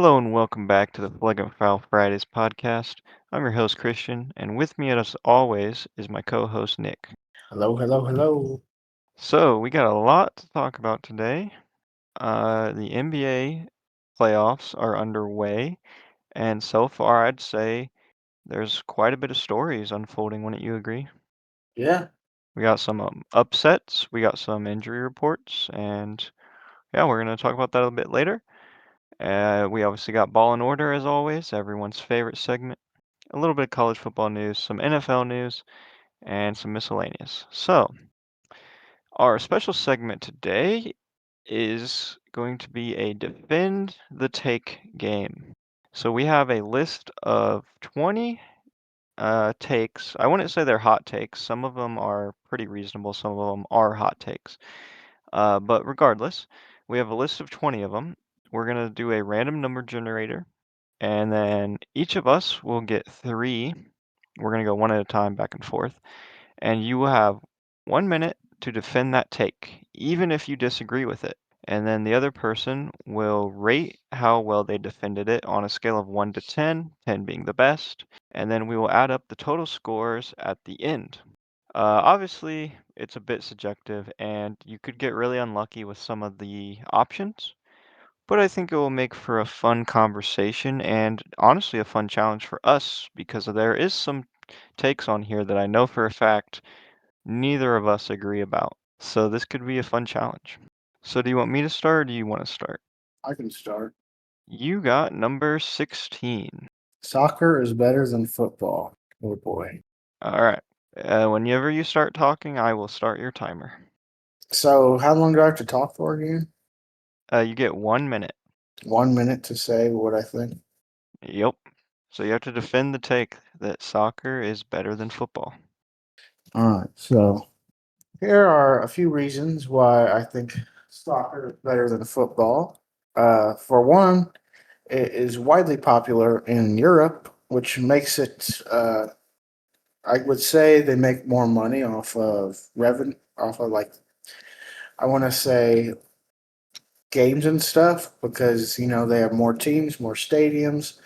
Hello and welcome back to the Flagrant Fridays podcast. I'm your host Christian, and with me as always is my co-host Nick. Hello, hello, hello. So we got a lot to talk about today. The NBA playoffs are underway, and so far I'd say there's quite a bit of stories unfolding, wouldn't you agree? Yeah, We got some upsets, we got some injury reports, and yeah, we're gonna talk about that a bit later. We obviously got Ball in Order as always, everyone's favorite segment. A little bit of college football news, some NFL news, and some miscellaneous. So, our special segment today is going to be a Defend the Take game. So, we have a list of 20 takes. I wouldn't say they're hot takes. Some of them are pretty reasonable, some of them are hot takes. But regardless, we have a list of 20 of them. We're going to do a random number generator, and then each of us will get three. We're going to go one at a time back and forth. And you will have 1 minute to defend that take, even if you disagree with it. And then the other person will rate how well they defended it on a scale of 1 to 10, 10 being the best. And then we will add up the total scores at the end. Obviously, it's a bit subjective, and you could get really unlucky with some of the options, but I think it will make for a fun conversation and honestly a fun challenge for us because there is some takes on here that I know for a fact neither of us agree about. So this could be a fun challenge. So do you want me to start or do you want to start? I can start. You got number 16. Soccer is better than football. Oh boy. All right. Whenever you start talking, I will start your timer. So, how long do I have to talk for again? You get 1 minute. 1 minute to say what I think. Yep. So you have to defend the take that soccer is better than football. All right. So, here are a few reasons why I think soccer is better than football. For one, it is widely popular in Europe, which makes it. I would say they make more money off of revenue, off of like I want to say games and stuff because they have more teams, more stadiums.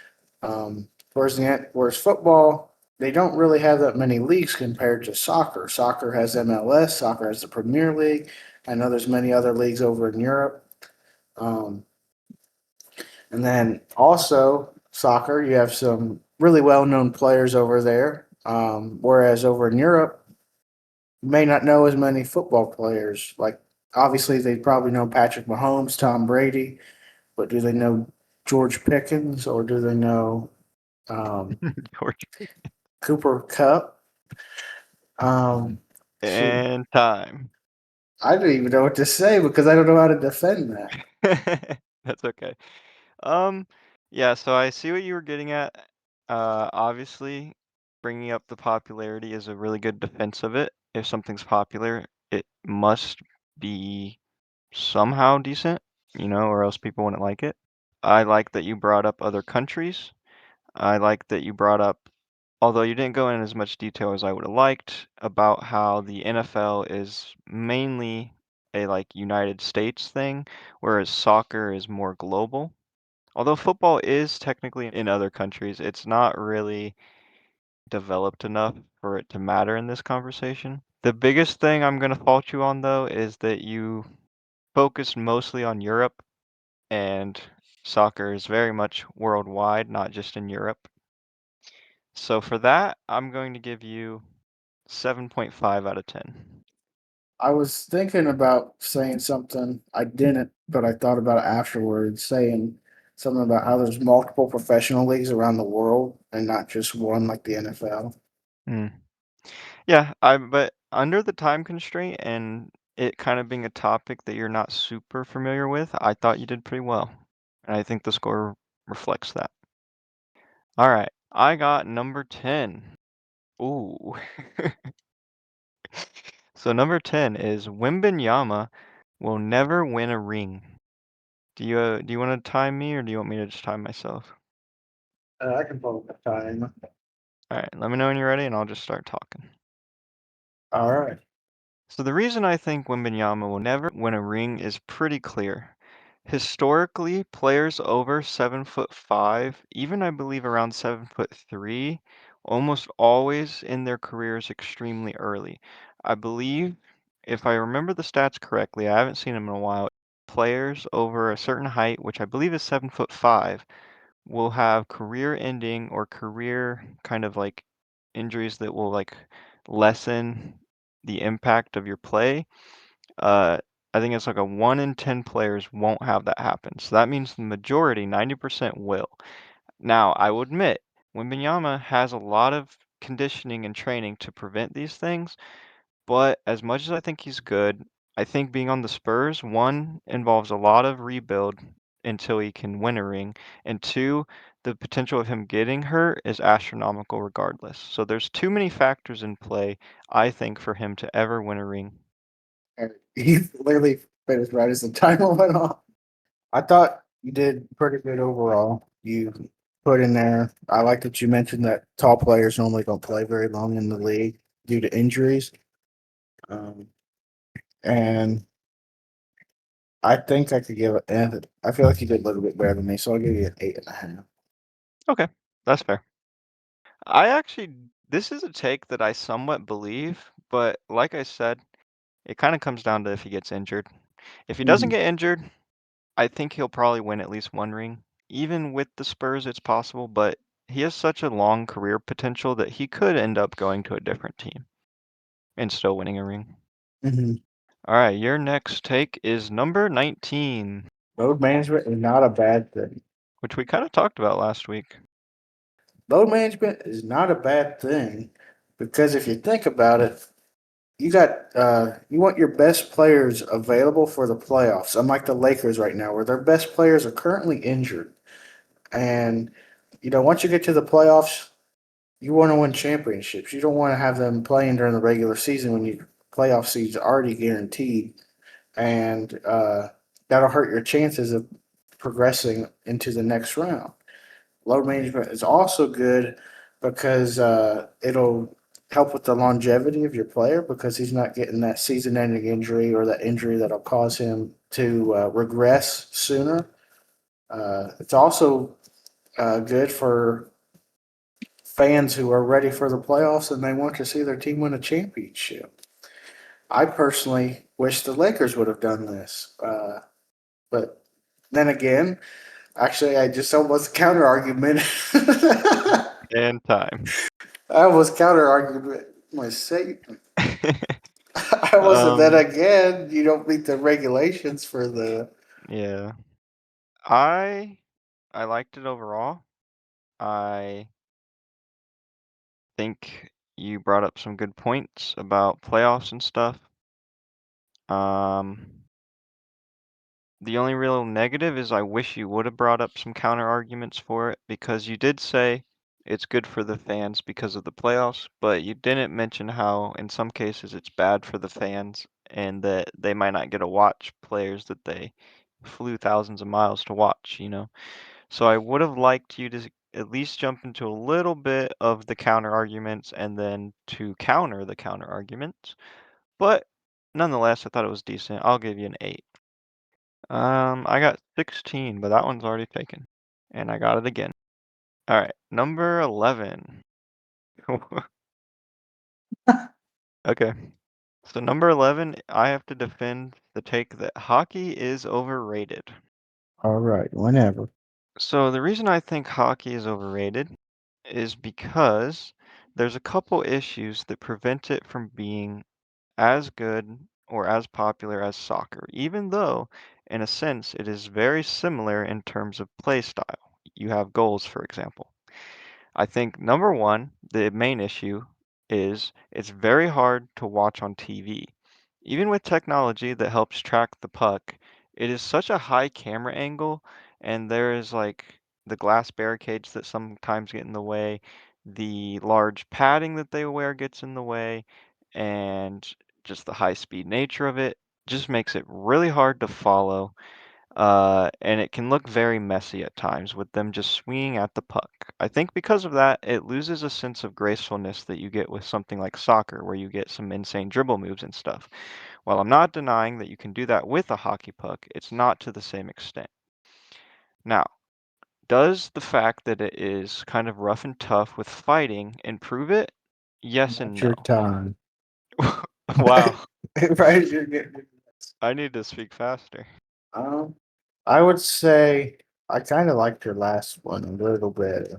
Whereas football, they don't really have that many leagues compared to soccer. Soccer has MLS, soccer has the Premier League. I know there's many other leagues over in Europe, um, and then also soccer, you have some really well-known players over there. Whereas over in Europe, you may not know as many football players. Like obviously, they probably know Patrick Mahomes, Tom Brady, but do they know George Pickens or do they know um, George. Cooper Cup? Shoot, And time. I don't even know what to say because I don't know how to defend that. That's okay. Um, yeah, so I see what you were getting at. Obviously, bringing up the popularity is a really good defense of it. If something's popular, it must be somehow decent, or else people wouldn't like it. I like that you brought up other countries. I like that you brought up, although you didn't go in as much detail as I would have liked, about how the NFL is mainly a United States thing, whereas soccer is more global. Although football is technically in other countries, it's not really developed enough for it to matter in this conversation. The biggest thing I'm going to fault you on, though, is that you focused mostly on Europe, and soccer is very much worldwide, not just in Europe. So for that, I'm going to give you 7.5 out of 10. I was thinking about saying something. I didn't, but I thought about it afterwards, saying something about how there's multiple professional leagues around the world and not just one like the NFL. Hmm. Yeah, but under the time constraint and it kind of being a topic that you're not super familiar with, I thought you did pretty well. And I think the score reflects that. All right, I got number 10. Ooh. So number 10 is Wimbenyama will never win a ring. Do you want to time me or do you want me to just time myself? I can pull up the time. All right, let me know when you're ready and I'll just start talking. All right. So the reason I think Wembanyama will never win a ring is pretty clear. Historically, players over 7'5", even I believe around 7'3", almost always in their careers extremely early. I believe, if I remember the stats correctly, I haven't seen them in a while, players over a certain height, which I believe is 7'5", will have career-ending or career kind of like injuries that will like lessen the impact of your play. uh, I think it's like a 1 in 10 players won't have that happen. So that means the majority, 90% will. Now, I will admit, Wembanyama has a lot of conditioning and training to prevent these things, but as much as I think he's good, I think being on the Spurs, one, involves a lot of rebuild until he can win a ring, and two, the potential of him getting hurt is astronomical regardless. So there's too many factors in play, I think, for him to ever win a ring. And he literally finished right as the timer went off. I thought you did pretty good overall. You put in there. I like that you mentioned that tall players normally don't play very long in the league due to injuries. Um, and I think I could give it. And I feel like you did a little bit better than me, so I'll give you an 8.5. Okay, that's fair. I actually, this is a take that I somewhat believe, but like I said, it kind of comes down to if he gets injured. If he doesn't Mhm. get injured, I think he'll probably win at least one ring. Even with the Spurs, it's possible, but he has such a long career potential that he could end up going to a different team and still winning a ring. Mhm. All right, your next take is number 19, Load management is not a bad thing. which we kind of talked about last week. Load management is not a bad thing because if you think about it, you want your best players available for the playoffs. Unlike the Lakers right now, where their best players are currently injured, and once you get to the playoffs, you want to win championships. You don't want to have them playing during the regular season when your playoff seed's already guaranteed, and that'll hurt your chances of progressing into the next round. Load management is also good because it'll help with the longevity of your player because he's not getting that season-ending injury or that injury that'll cause him to regress sooner. It's also good for fans who are ready for the playoffs and they want to see their team win a championship. I personally wish the Lakers would have done this, but then again, actually, I just almost counter argument. And time. I was counter arguing my Satan. I wasn't. Then Um, again, you don't meet the regulations for the. yeah. I I liked it overall. I think you brought up some good points about playoffs and stuff. Um, the only real negative is I wish you would have brought up some counter arguments for it because you did say it's good for the fans because of the playoffs, but you didn't mention how in some cases it's bad for the fans and that they might not get to watch players that they flew thousands of miles to watch, you know? So I would have liked you to at least jump into a little bit of the counter arguments and then to counter the counter arguments. But nonetheless, I thought it was decent. I'll give you an 8. I got 16, but that one's already taken. And I got it again. All right, number 11. Okay. So number 11, I have to defend the take that hockey is overrated. All right, whenever. So the reason I think hockey is overrated is because there's a couple issues that prevent it from being as good or as popular as soccer, even though, in a sense, it is very similar in terms of play style. You have goals, for example. I think number one, the main issue is it's very hard to watch on TV. Even with technology that helps track the puck, it is such a high camera angle, and there is like the glass barricades that sometimes get in the way, the large padding that they wear gets in the way, and just the high speed nature of it just makes it really hard to follow. and it can look very messy at times with them just swinging at the puck. I think because of that, it loses a sense of gracefulness that you get with something like soccer, where you get some insane dribble moves and stuff. While I'm not denying that you can do that with a hockey puck, it's not to the same extent. Now, does the fact that it is kind of rough and tough with fighting improve it? Yes and Not no. your time. Wow, Right? You're getting. I need to speak faster. Um, I would say I kind of liked your last one a little bit,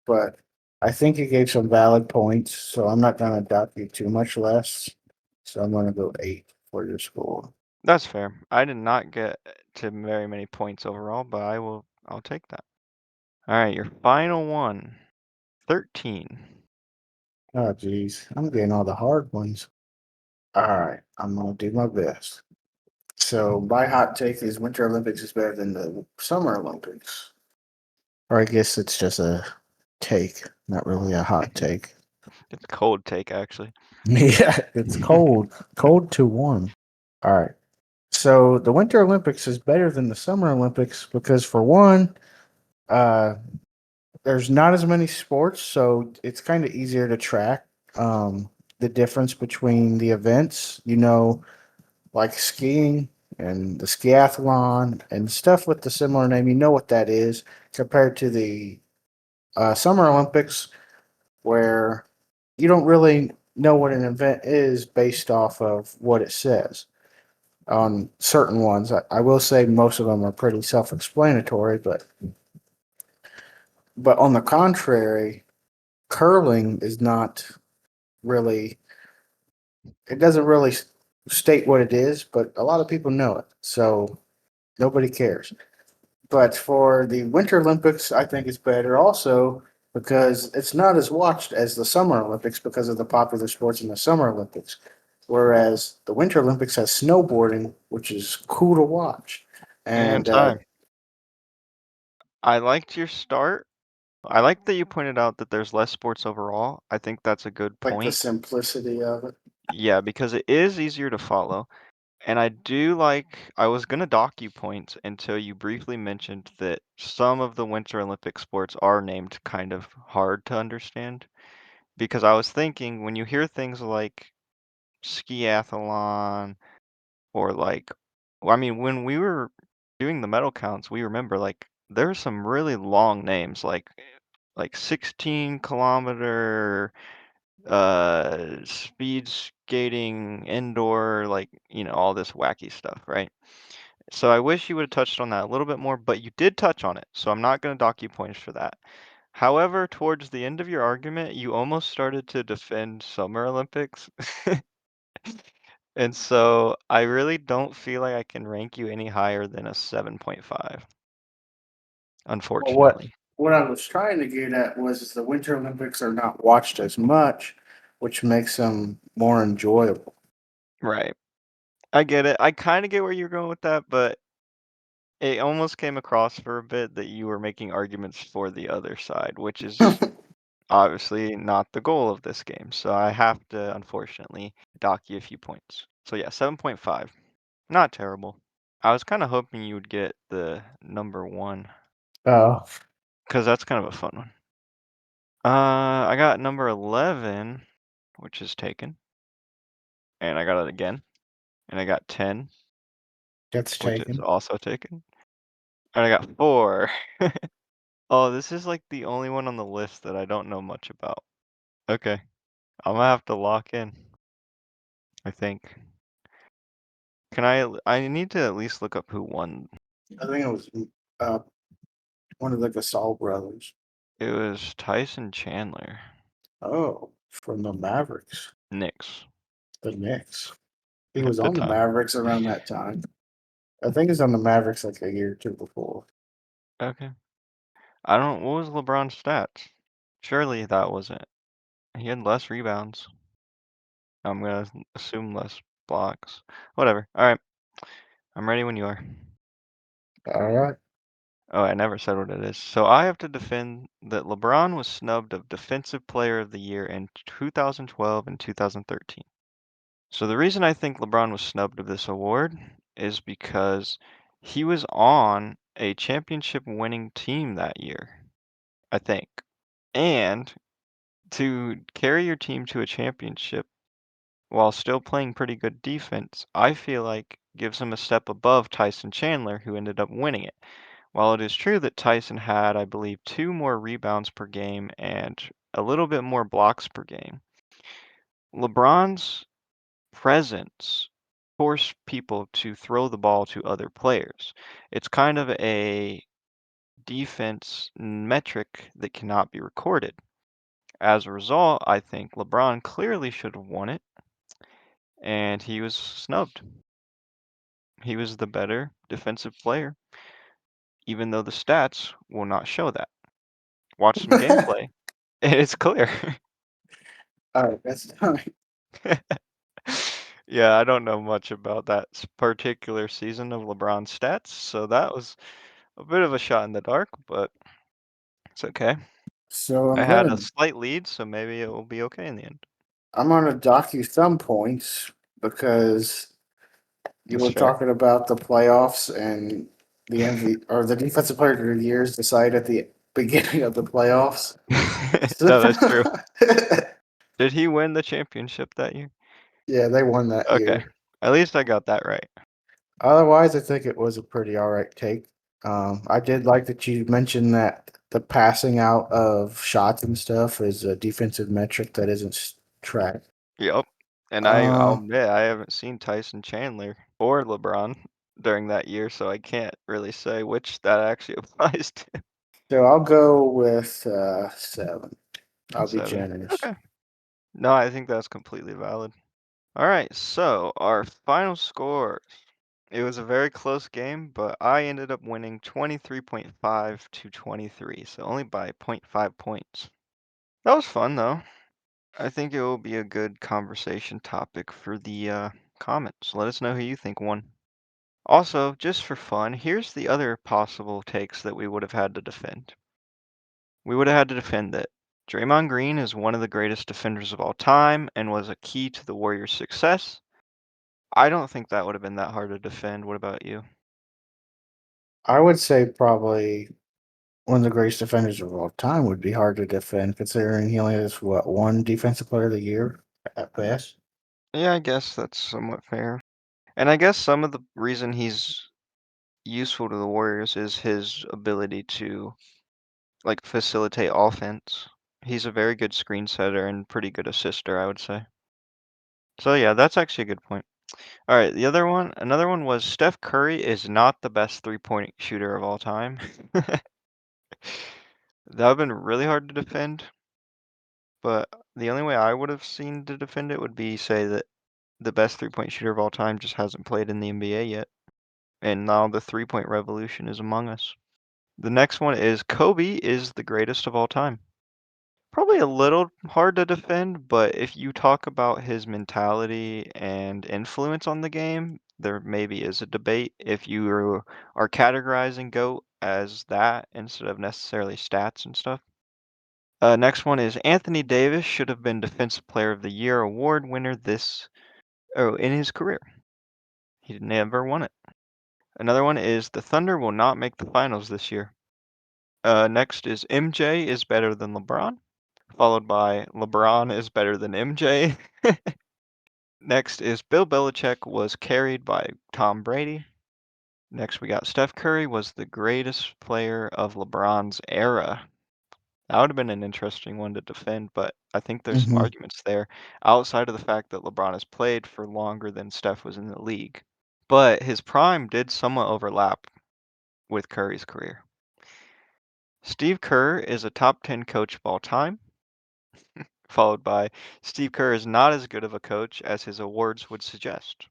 but I think you gave some valid points, so I'm not gonna dock you too much less. So I'm gonna go 8 for your score. That's fair. I did not get to very many points overall, but I'll take that. All right, your final one. 13. Oh, geez, I'm getting all the hard ones. All right, I'm gonna do my best. So my hot take is Winter Olympics is better than the Summer Olympics. Or I guess it's just a take, not really a hot take. It's a cold take, actually. Yeah, it's cold, cold to warm. All right. So the Winter Olympics is better than the Summer Olympics because, for one, uh, there's not as many sports, so it's kind of easier to track the difference between the events. Like skiing and the skiathlon and stuff with the similar name. You know what that is compared to the Summer Olympics, where you don't really know what an event is based off of what it says. On certain ones, I will say most of them are pretty self-explanatory, but on the contrary, curling is not really. It doesn't really state what it is, but a lot of people know it, so nobody cares. But for the Winter Olympics, I think it's better also because it's not as watched as the Summer Olympics because of the popular sports in the Summer Olympics. Whereas the Winter Olympics has snowboarding, which is cool to watch. And And I liked your start. I like that you pointed out that there's less sports overall. I think that's a good like the point. simplicity of it. Yeah, because it is easier to follow. And I do like, I was gonna dock you points until you briefly mentioned that some of the Winter Olympic sports are named kind of hard to understand. Because I was thinking when you hear things like skiathlon or like, well, I mean, when we were doing the medal counts, we remember like there are some really long names like 16-kilometer speed skating indoor, like, all this wacky stuff, right? So I wish you would have touched on that a little bit more, but you did touch on it, so I'm not going to dock you points for that. However, towards the end of your argument, you almost started to defend Summer Olympics. And so I really don't feel like I can rank you any higher than a 7.5, Well, what unfortunately. what I was trying to get at was the Winter Olympics are not watched as much, which makes them more enjoyable. Right. I get it. I kind of get where you're going with that, but it almost came across for a bit that you were making arguments for the other side, which is obviously not the goal of this game. So I have to, unfortunately, dock you a few points. So yeah, 7.5. Not terrible. I was kind of hoping you would get the number one, Oh, because that's kind of a fun one. I got number 11, which is taken, and I got it again, and I got 10, that's which is taken. also taken, and I got 4. Oh, this is like the only one on the list that I don't know much about. Okay, I'm gonna have to lock in, I think. I need to at least look up who won. I think it was uh, one of the Gasol brothers. It was Tyson Chandler, Oh, from the Mavericks, Knicks, the Knicks. He at was the on the time. Mavericks around that time. I think he's on the Mavericks like a year or two before. Okay. I don't, what was LeBron's stats? Surely that wasn't. He had less rebounds. I'm gonna assume less blocks. Whatever. All right. I'm ready when you are. All right. Oh, I never said what it is. So I have to defend that LeBron was snubbed of Defensive Player of the Year in 2012 and 2013. So the reason I think LeBron was snubbed of this award is because He was on a championship winning team that year, I think. And to carry your team to a championship while still playing pretty good defense, I feel like gives him a step above Tyson Chandler, who ended up winning it. While it is true that Tyson had, I believe, 2 more rebounds per game and a little bit more blocks per game, LeBron's presence forced people to throw the ball to other players. It's kind of a defense metric that cannot be recorded. As a result, I think LeBron clearly should have won it, and he was snubbed. He was the better defensive player, even though the stats will not show that. Watch some gameplay, and it's clear. All right, that's fine. Yeah, I don't know much about that particular season of LeBron's stats, so that was a bit of a shot in the dark, but it's okay. So I had a slight lead, so maybe it will be okay in the end. I'm gonna dock you some points because you That's were fair. talking about the playoffs and the MV or the defensive player of the years decide at the beginning of the playoffs. So, No, that's true. Did he win the championship that year? yeah, they won that Okay. year. At least I got that right. Otherwise, I think it was a pretty all right take. I did like that you mentioned that the passing out of shots and stuff is a defensive metric that isn't tracked. Yep. And I'll Uh, admit I haven't seen Tyson Chandler or LeBron during that year, so I can't really say which that actually applies to. so I'll go with 7. A I'll be 7. generous. Okay. No, I think that's completely valid. All right, so our final score. It was a very close game, but I ended up winning 23.5 to 23, so only by zero point 0.5 points. That was fun though. I think it will be a good conversation topic for the comments. Let us know who you think won. Also, just for fun, here's the other possible takes that we would have had to defend. We would have had to defend that Draymond Green is one of the greatest defenders of all time and was a key to the Warriors' success. I don't think that would have been that hard to defend. What about you? I would say probably one of the greatest defenders of all time would be hard to defend, considering he only has what, one defensive player of the year at best. Yeah, I guess that's somewhat fair. And I guess some of the reason he's useful to the Warriors is his ability to like facilitate offense. He's a very good screen setter and pretty good assister, I would say. So yeah, that's actually a good point. All right, another one was Steph Curry is not the best three-point shooter of all time. That would have been really hard to defend, but the only way I would have seen to defend it would be say that the best three-point shooter of all time just hasn't played in the NBA yet, and now the three-point revolution is among us. The next one is Kobe is the greatest of all time. Probably a little hard to defend, but if you talk about his mentality and influence on the game, there maybe is a debate if you are categorizing GOAT as that instead of necessarily stats and stuff. Next one is Anthony Davis should have been Defensive Player of the Year award winner in his career. He never won it. Another one is the Thunder will not make the finals this year. Next is MJ is better than LeBron, followed by LeBron is better than MJ. Next is Bill Belichick was carried by Tom Brady. Next, we got Steph Curry was the greatest player of LeBron's era. That would have been an interesting one to defend, but I think there's some Hmm. arguments there outside of the fact that LeBron has played for longer than Steph was in the league. But his prime did somewhat overlap with Curry's career. Steve Kerr is a top 10 coach of all time, followed by Steve Kerr is not as good of a coach as his awards would suggest.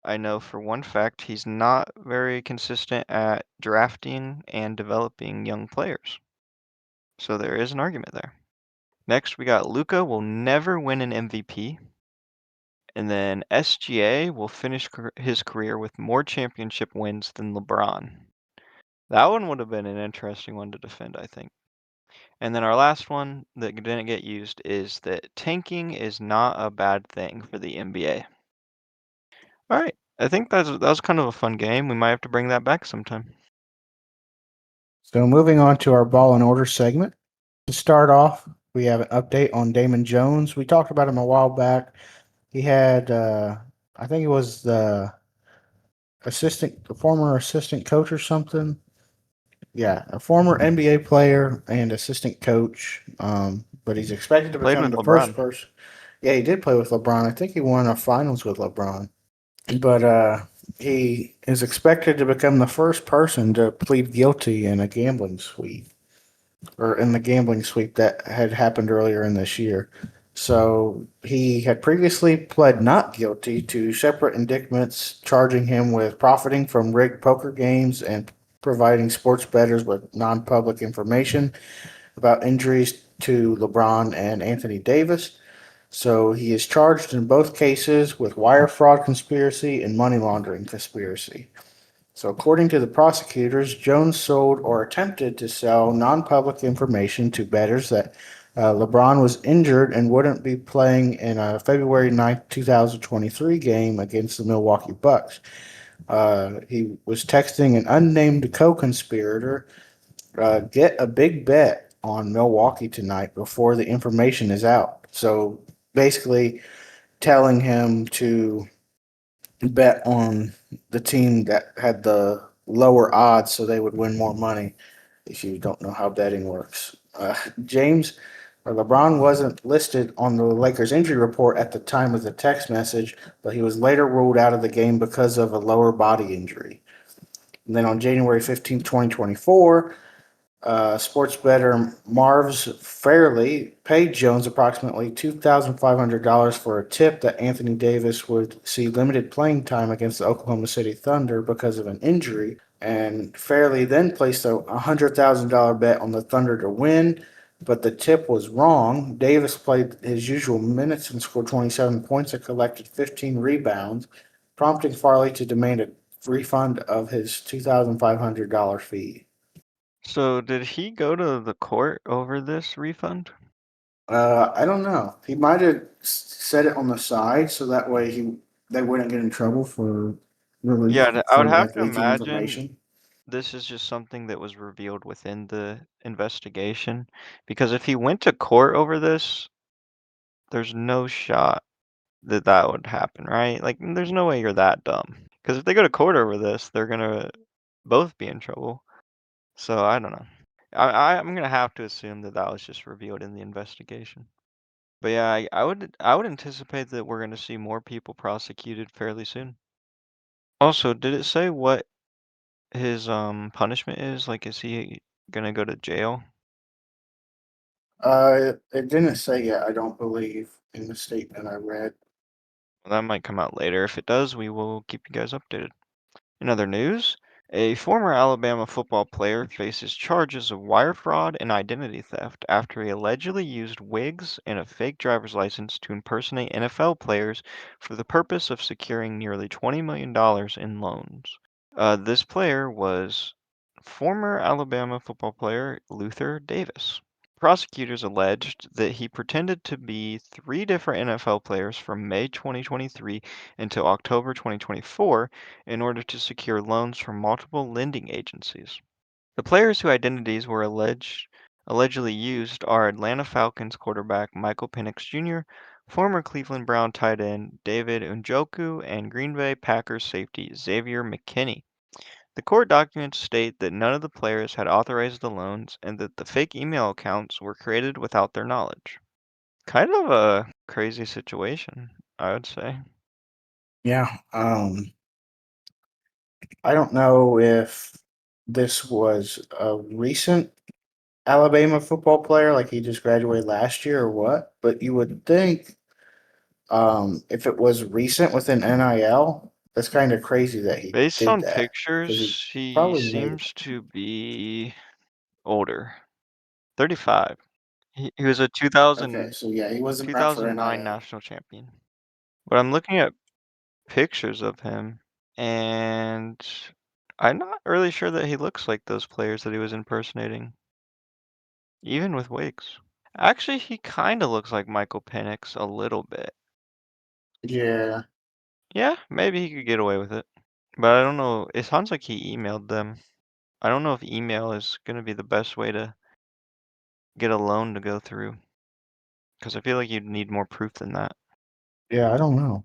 I know for one fact he's not very consistent at drafting and developing young players. So there is an argument there. Next, we got Luca will never win an MVP. And then SGA will finish his career with more championship wins than LeBron. That one would have been an interesting one to defend, I think. And then our last one that didn't get used is that tanking is not a bad thing for the NBA. All right. I think that was kind of a fun game. We might have to bring that back sometime. So moving on to our ball and order segment. To start off, we have an update on Damon Jones. We talked about him a while back. He had, I think he was the former assistant coach or something. Yeah, a former NBA player and assistant coach. But he's expected to Played become with the first LeBron. person. Yeah, he did play with LeBron. I think he won a finals with LeBron. But he is expected to become the first person to plead guilty in a gambling sweep, or in the gambling sweep that had happened earlier in this year. So he had previously pled not guilty to separate indictments charging him with profiting from rigged poker games and providing sports bettors with non public information about injuries to LeBron and Anthony Davis. So he is charged in both cases with wire fraud conspiracy and money laundering conspiracy. So, according to the prosecutors, Jones sold or attempted to sell non public information to bettors that LeBron was injured and wouldn't be playing in a February 9th, 2023 game against the Milwaukee Bucks. He was texting an unnamed co conspirator, get a big bet on Milwaukee tonight before the information is out. So, basically, telling him to bet on the team that had the lower odds so they would win more money if you don't know how betting works. James or LeBron wasn't listed on the Lakers injury report at the time of the text message, but he was later ruled out of the game because of a lower body injury. And then on January 15th, 2024, sports bettor Marv's Fairley paid Jones approximately $2,500 for a tip that Anthony Davis would see limited playing time against the Oklahoma City Thunder because of an injury. And Fairley then placed a $100,000 bet on the Thunder to win, but the tip was wrong. Davis played his usual minutes and scored 27 points and collected 15 rebounds, prompting Farley to demand a refund of his $2,500 fee. So did he go to the court over this refund? I don't know. He might have set it on the side so that way they wouldn't get in trouble for really Yeah, I would for have like to leaking imagine information. this is just something that was revealed within the investigation. Because if he went to court over this, there's no shot that that would happen, right? Like, there's no way you're that dumb. Because if they go to court over this, they're gonna both be in trouble. So I don't know. I'm gonna have to assume that that was just revealed in the investigation. But yeah, I would anticipate that we're gonna see more people prosecuted fairly soon. Also, did it say what his punishment is? Like, is he gonna go to jail? It didn't say yet. I don't believe in the statement I read. Well, that might come out later. If it does, we will keep you guys updated. In other news, a former Alabama football player faces charges of wire fraud and identity theft after he allegedly used wigs and a fake driver's license to impersonate NFL players for the purpose of securing nearly $20 million in loans. This player was former Alabama football player Luther Davis. Prosecutors alleged that he pretended to be three different NFL players from May 2023 until October 2024 in order to secure loans from multiple lending agencies. The players whose identities were allegedly used are Atlanta Falcons quarterback Michael Penix Jr., former Cleveland Brown tight end David Njoku, and Green Bay Packers safety Xavier McKinney. The court documents state that none of the players had authorized the loans and that the fake email accounts were created without their knowledge. Kind of a crazy situation, I would say. Yeah. I don't know if this was a recent Alabama football player, like he just graduated last year or what, but you would think if it was recent within NIL, that's kind of crazy that he Based did on that because he pictures, he probably made seems to be older. 35. He was a okay. 2000, So yeah, he wasn't up for 2009 NIL. national champion. But I'm looking at pictures of him, and I'm not really sure that he looks like those players that he was impersonating, even with wigs. Actually, he kind of looks like Michael Penix a little bit. Yeah. Yeah, maybe he could get away with it. But I don't know. It sounds like he emailed them. I don't know if email is gonna be the best way to get a loan to go through, because I feel like you'd need more proof than that. Yeah, I don't know.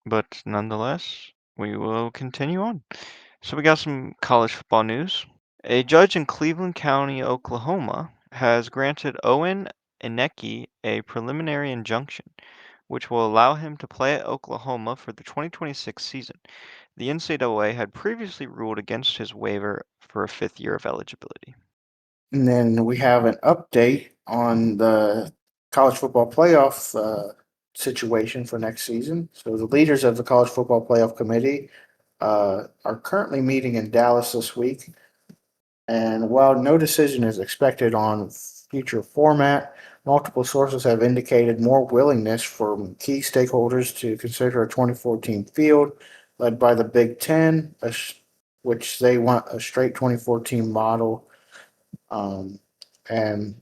But nonetheless, we will continue on. So we got some college football news. A judge in Cleveland County, Oklahoma, has granted Owen Ineki a preliminary injunction, which will allow him to play at Oklahoma for the 2026 season. The NCAA had previously ruled against his waiver for a fifth year of eligibility. And then we have an update on the college football playoff situation for next season. So the leaders of the college football playoff committee are currently meeting in Dallas this week. And while no decision is expected on future format, multiple sources have indicated more willingness from key stakeholders to consider a 2014 field led by the Big Ten, which they want a straight 2014 model. Um, and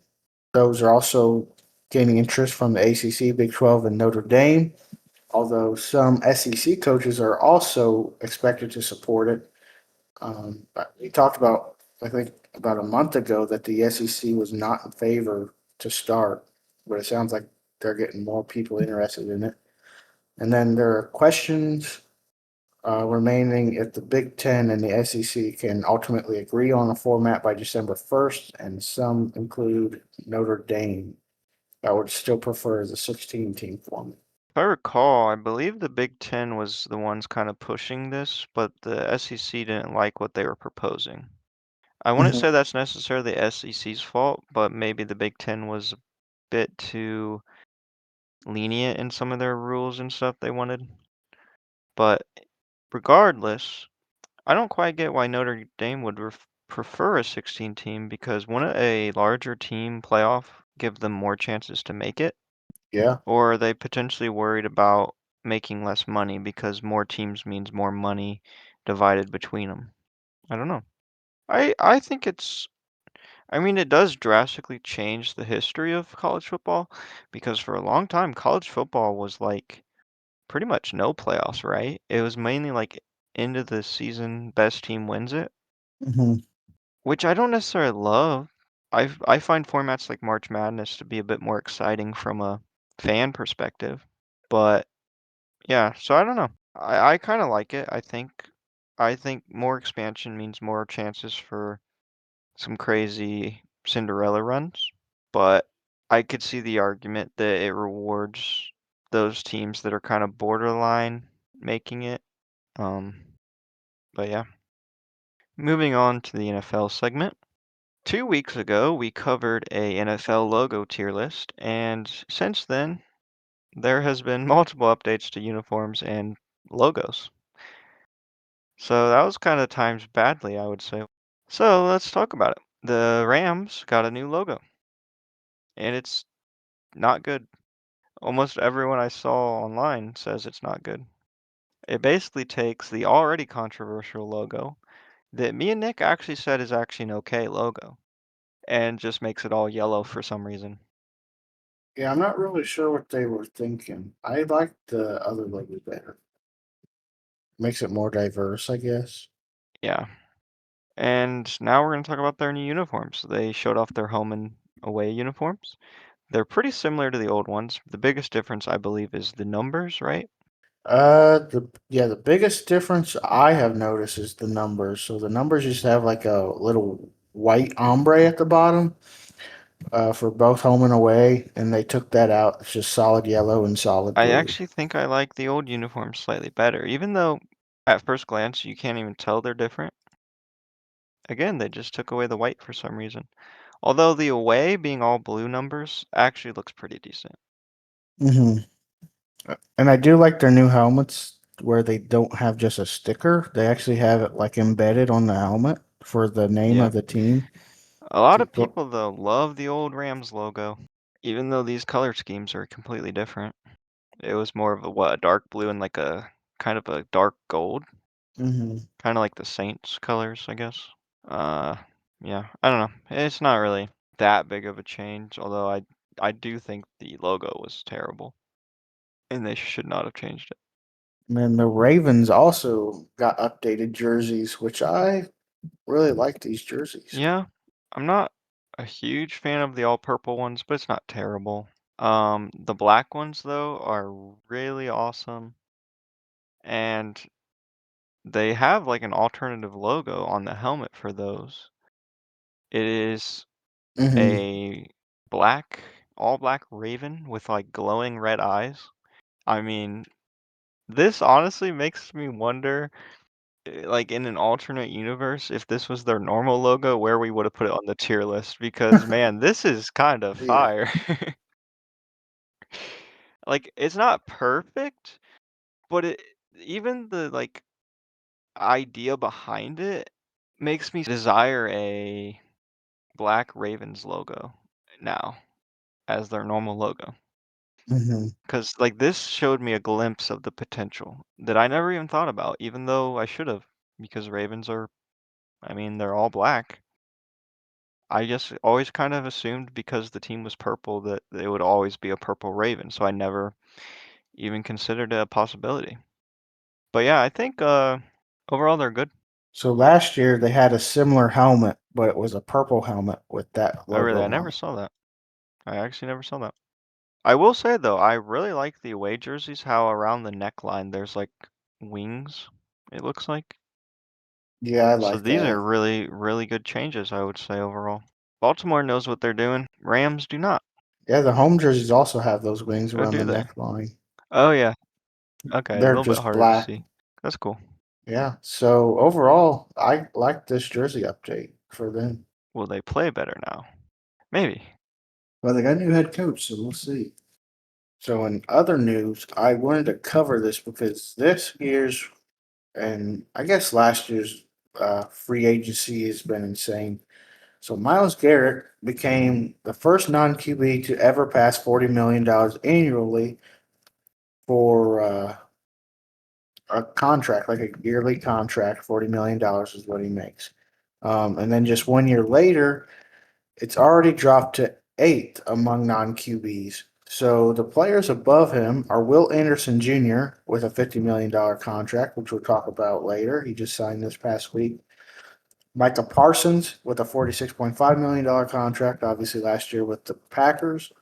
those are also gaining interest from the ACC, Big 12, and Notre Dame, although some SEC coaches are also expected to support it. But we talked about, I think, about a month ago that the SEC was not in favor to start, but it sounds like they're getting more people interested in it. And then there are questions remaining if the Big Ten and the SEC can ultimately agree on a format by December 1st, and some include Notre Dame that would still prefer the 16 team format. If I recall, I believe the Big Ten was the ones kind of pushing this, but the SEC didn't like what they were proposing. I wouldn't Mhm. say that's necessarily the SEC's fault, but maybe the Big Ten was a bit too lenient in some of their rules and stuff they wanted. But regardless, I don't quite get why Notre Dame would prefer a 16 team because wouldn't a larger team playoff give them more chances to make it? Yeah. Or are they potentially worried about making less money because more teams means more money divided between them? I don't know. I think I mean, it does drastically change the history of college football because for a long time, college football was like pretty much no playoffs, right? It was mainly like end of the season, best team wins it, Hmm. which I don't necessarily love. I find formats like March Madness to be a bit more exciting from a fan perspective. But yeah, so I don't know. I kind of like it. I think more expansion means more chances for some crazy Cinderella runs, but I could see the argument that it rewards those teams that are kind of borderline making it. Um, but yeah, moving on to the NFL segment. 2 weeks ago, we covered a NFL logo tier list, and since then, there has been multiple updates to uniforms and logos. So that was kind of timed badly, I would say. So let's talk about it. The Rams got a new logo, and it's not good. Almost everyone I saw online says it's not good. It basically takes the already controversial logo that me and Nick actually said is actually an okay logo and just makes it all yellow for some reason. Yeah, I'm not really sure what they were thinking. I like the other logo better. Makes it more diverse, I guess. Yeah. And now we're going to talk about their new uniforms. They showed off their home and away uniforms. They're pretty similar to the old ones. The biggest difference, I believe, is the numbers, right? The biggest difference I have noticed is the numbers. So the numbers used to have like a little white ombre at the bottom, for both home and away, and they took that out. It's just solid yellow and solid I blue. actually think I like the old uniforms slightly better, even though at first glance you can't even tell they're different. Again, they just took away the white for some reason. Although the away being all blue numbers actually looks pretty decent. Hmm. And I do like their new helmets where they don't have just a sticker. They actually have it like embedded on the helmet for the name Yeah. of the team. A lot To of go, people though love the old Rams logo, even though these color schemes are completely different. It was more of a dark blue and like a kind of a dark gold, hmm. kind of like the Saints colors, I guess. Uh, yeah, I don't know. It's not really that big of a change, although I do think the logo was terrible and they should not have changed it. And the Ravens also got updated jerseys, which I really like these jerseys. Yeah, I'm not a huge fan of the all purple ones, but it's not terrible. The black ones though are really awesome, and they have like an alternative logo on the helmet for those. It is Hmm. a black, all black raven with like glowing red eyes. I mean, this honestly makes me wonder, like in an alternate universe, if this was their normal logo, where we would have put it on the tier list because man, this is kind of Yeah. fire. Like it's not perfect, but it even the like idea behind it makes me desire a Black Ravens logo now as their normal logo. Hmm. Because like this showed me a glimpse of the potential that I never even thought about, even though I should have, because Ravens are, I mean, they're all black. I just always kind of assumed because the team was purple that it would always be a purple Raven, so I never even considered it a possibility. But yeah, I think overall they're good. So last year they had a similar helmet, but it was a purple helmet with that Oh really, logo I never on it. saw that. I actually never saw that. I will say though, I really like the away jerseys, how around the neckline there's like wings, it looks like. Yeah, I So like these are that. really, really good changes, I would say overall. Baltimore knows what they're doing. Rams do not. Yeah, the home jerseys also have those wings Oh, around the do they? neckline. Oh yeah. Okay, a They're little bit just harder to black. see. That's cool. Yeah. So overall, I like this jersey update for them. Will they play better now? Maybe. Well, they got a new head coach, so we'll see. So in other news, I wanted to cover this because this year's and I guess last year's free agency has been insane. So Miles Garrett became the first non QB to ever pass $40 million annually for a contract, like a yearly contract. $40 million is what he makes. And then just 1 year later, it's already dropped to eighth among non QBs. So the players above him are Will Anderson Jr. with a $50 million contract, which we'll talk about later. He just signed this past week. Micah Parsons with a $46.5 million contract, obviously last year with the Packers.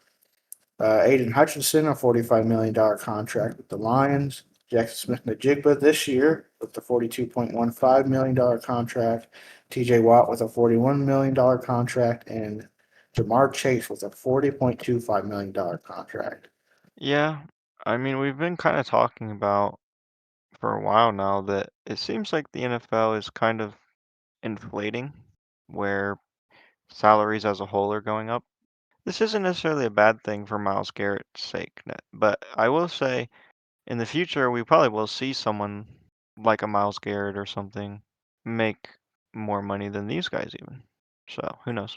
Aiden Hutchinson, a $45 million contract with the Lions. Jackson Smith-Njigba this year with the $42.15 million contract. TJ Watt with a $41 million contract. And Jamar Chase with a $40.25 million contract. Yeah. I mean, we've been kind of talking about for a while now that it seems like the NFL is kind of inflating, where salaries as a whole are going up. This isn't necessarily a bad thing for Miles Garrett's sake, but I will say in the future we probably will see someone like a Miles Garrett or something make more money than these guys even. So who knows?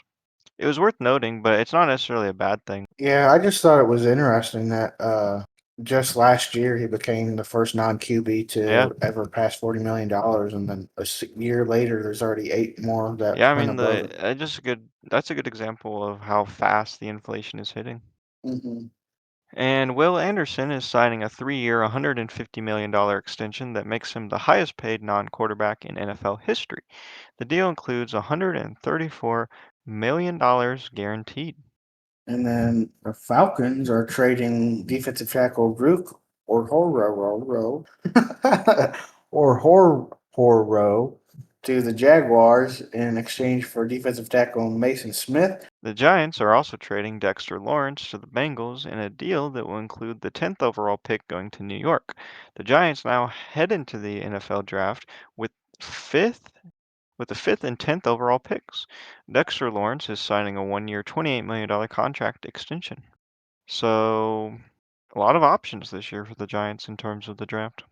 It was worth noting, but it's not necessarily a bad thing. Yeah, I just thought it was interesting that just last year he became the first non QB Yeah. to ever pass $40 million, and then year later, there's already eight more that Yeah, I went mean above the him. just a good that's a good example of how fast the inflation is hitting. Hmm. And Will Anderson is signing a 3-year, $150 million extension that makes him the highest paid non-quarterback in NFL history. The deal includes $134 million guaranteed. And then the Falcons are trading defensive tackle Rook or Horro or Horro to the Jaguars in exchange for defensive tackle Mason Smith. The Giants are also trading Dexter Lawrence to the Bengals in a deal that will include the 10th overall pick going to New York. The Giants now head into the NFL draft with fifth with the 5th and 10th overall picks. Dexter Lawrence is signing a 1-year, $28 million contract extension. So, a lot of options this year for the Giants in terms of the draft.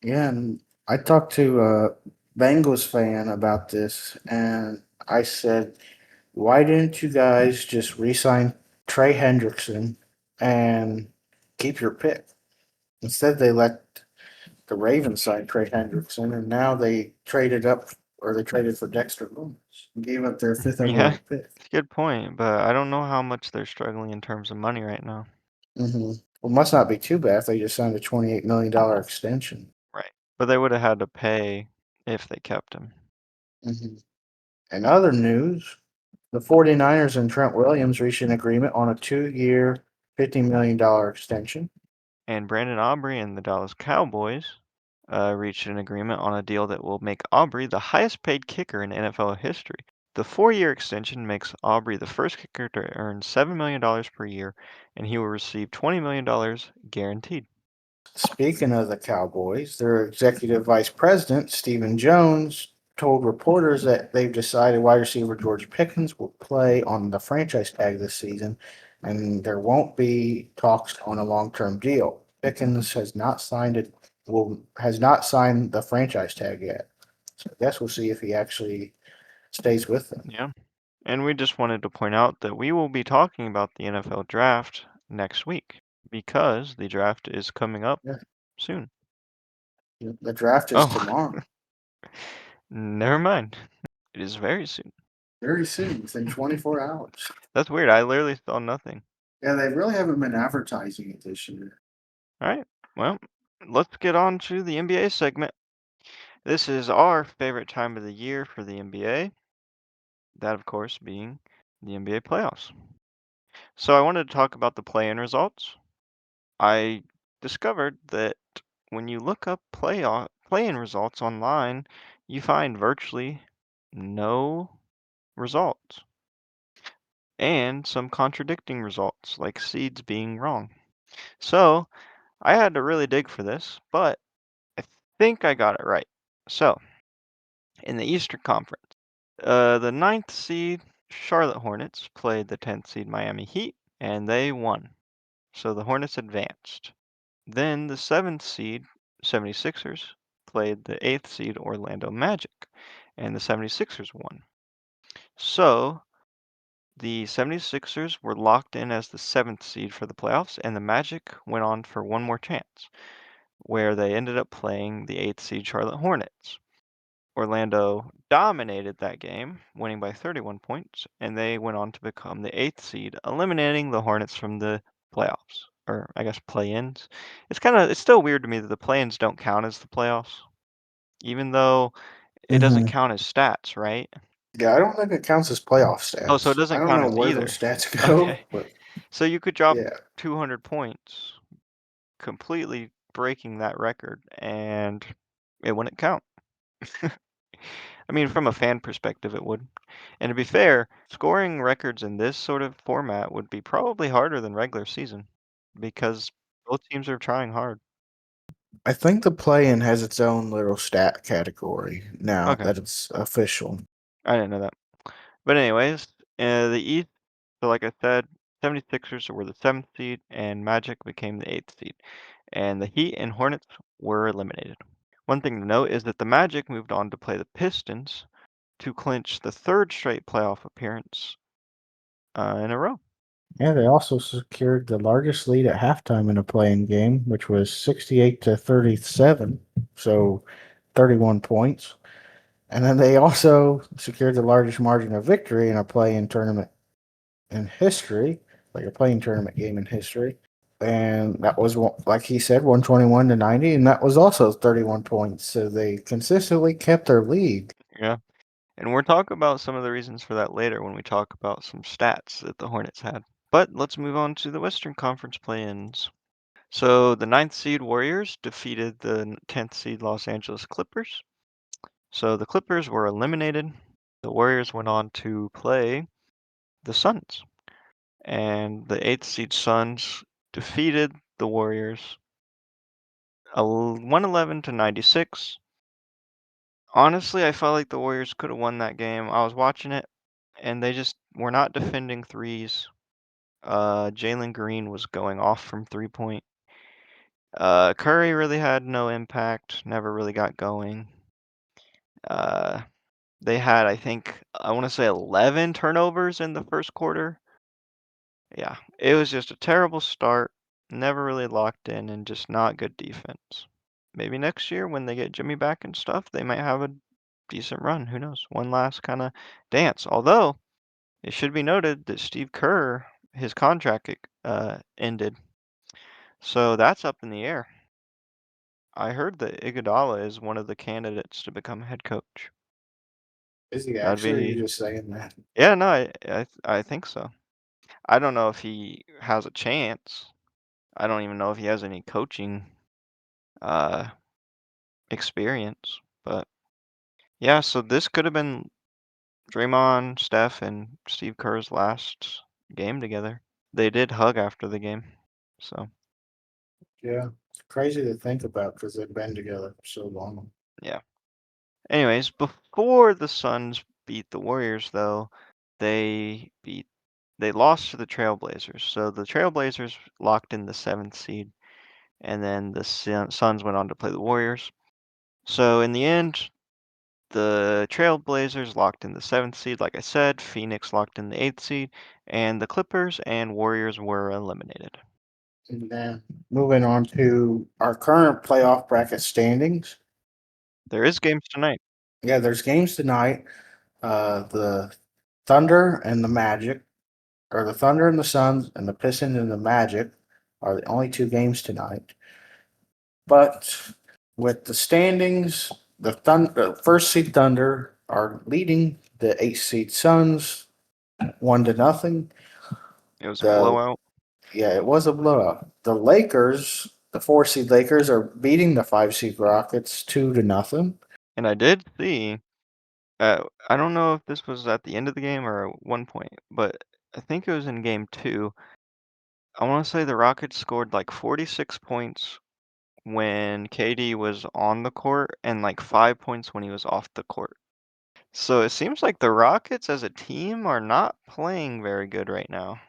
Yeah, and I talked to a Bengals fan about this, and I said, why didn't you guys just re-sign Trey Hendrickson and keep your pick? Instead, they let the Ravens sign Trey Hendrickson, and now they traded up or they traded for Dexter Lawrence and gave up their fifth Yeah, overall pick. it's a good point, but I don't know how much they're struggling in terms of money right now. Hmm. Well, must not be too bad if they just signed a $28 million extension. But they would have had to pay if they kept him. Mhm. In other news, the 49ers and Trent Williams reached an agreement on a 2-year, $50 million extension. And Brandon Aubrey and the Dallas Cowboys reached an agreement on a deal that will make Aubrey the highest paid kicker in NFL history. The 4-year extension makes Aubrey the first kicker to earn $7 million per year, and he will receive $20 million guaranteed. Speaking of the Cowboys, their executive vice president, Stephen Jones, told reporters that they've decided wide receiver George Pickens will play on the franchise tag this season, and there won't be talks on a long-term deal. Pickens has not signed the franchise tag yet. So I guess we'll see if he actually stays with them. Yeah. And we just wanted to point out that we will be talking about the NFL draft next week because the draft is coming up Yeah, soon. the draft is Oh, tomorrow, never mind. It is very soon. very soon, within 24 hours. That's weird. I literally saw nothing. Yeah, they really haven't been advertising it this year. All right. Well, let's get on to the NBA segment. This is our favorite time of the year for the NBA. That, of course, being the NBA playoffs. So I wanted to talk about the play-in results. I discovered that when you look up play-in results online, you find virtually no results and some contradicting results, like seeds being wrong. So I had to really dig for this, but I think I got it right. So in the Eastern Conference, the ninth seed Charlotte Hornets played the 10th seed Miami Heat, and they won. So the Hornets advanced. Then the 7th seed 76ers played the 8th seed Orlando Magic, and the 76ers won. So the 76ers were locked in as the 7th seed for the playoffs, and the Magic went on for one more chance, where they ended up playing the 8th seed Charlotte Hornets. Orlando dominated that game, winning by 31 points, and they went on to become the 8th seed, eliminating the Hornets from the playoffs, or I guess play-ins. It's still weird to me that the play-ins don't count as the playoffs, even though it doesn't Hmm. count as stats, right? Yeah, I don't think it counts as playoff Oh, so it stats. I doesn't don't count know as where those either. stats Okay. go, but So you could drop yeah. 200 points, completely breaking that record, and it wouldn't count. I mean, from a fan perspective, it would. And to be fair, scoring records in this sort of format would be probably harder than regular season because both teams are trying hard. I think the play-in has its own little stat category now Okay, that it's official. I didn't know that. But anyways, the East, so like I said, 76ers were the 7th seed and Magic became the 8th seed. And the Heat and Hornets were eliminated. One thing to note is that the Magic moved on to play the Pistons to clinch the third straight playoff appearance in a row. Yeah, they also secured the largest lead at halftime in a playing game, which was 68-37, so 31 points. And then they also secured the largest margin of victory in a play-in tournament in history, like a playing tournament game in history. And that was, like he said, 121-90, and that was also 31 points. So they consistently kept their lead. Yeah. And we'll talk about some of the reasons for that later when we talk about some stats that the Hornets had. But let's move on to the Western Conference play-ins. So the ninth seed Warriors defeated the 10th seed Los Angeles Clippers. So the Clippers were eliminated. The Warriors went on to play the Suns. And the 8th seed Suns defeated the Warriors 111-96. Honestly, I felt like the Warriors could have won that game. I was watching it and they just were not defending threes. Jalen Green was going off from 3 point. Curry really had no impact, never really got going. Uh, they had, I think, I want to say 11 turnovers in the first quarter. Yeah, it was just a terrible start, never really locked in, and just not good defense. Maybe next year when they get Jimmy back and stuff, they might have a decent run. Who knows? One last kind of dance. Although, it should be noted that Steve Kerr, his contract ended, so that's up in the air. I heard that Iguodala is one of the candidates to become head coach. Is he That'd actually? Or are you be, just saying that? yeah, no, I think so. I don't know if he has a chance. I don't even know if he has any coaching uh experience, but yeah, so this could have been Draymond, Steph, and Steve Kerr's last game together. They did hug after the game. So, Yeah, it's crazy to think about because they've been together for so long. yeah. Anyways, before the Suns beat the Warriors though, they beat they lost to the Trailblazers. So the Trailblazers locked in the 7th seed and then the Suns went on to play the Warriors. So in the end, the Trailblazers locked in the 7th seed, like I said, Phoenix locked in the 8th seed, and the Clippers and Warriors were eliminated. And then moving on to our current playoff bracket standings. There is games tonight. Yeah, there's games tonight. The Thunder and the Magic, or the Thunder and the Suns, and the Pistons and the Magic are the only two games tonight. But with the standings, the first seed Thunder are leading the 8th seed Suns 1-0. It was a The blowout. Yeah, it was a blowout. The Lakers, the 4 seed Lakers, are beating the 5 seed Rockets 2-0. And I did see, I don't know if this was at the end of the game or at one point, but I think it was in game two. I want to say the Rockets scored like 46 points when KD was on the court and like 5 points when he was off the court. So it seems like the Rockets as a team are not playing very good right now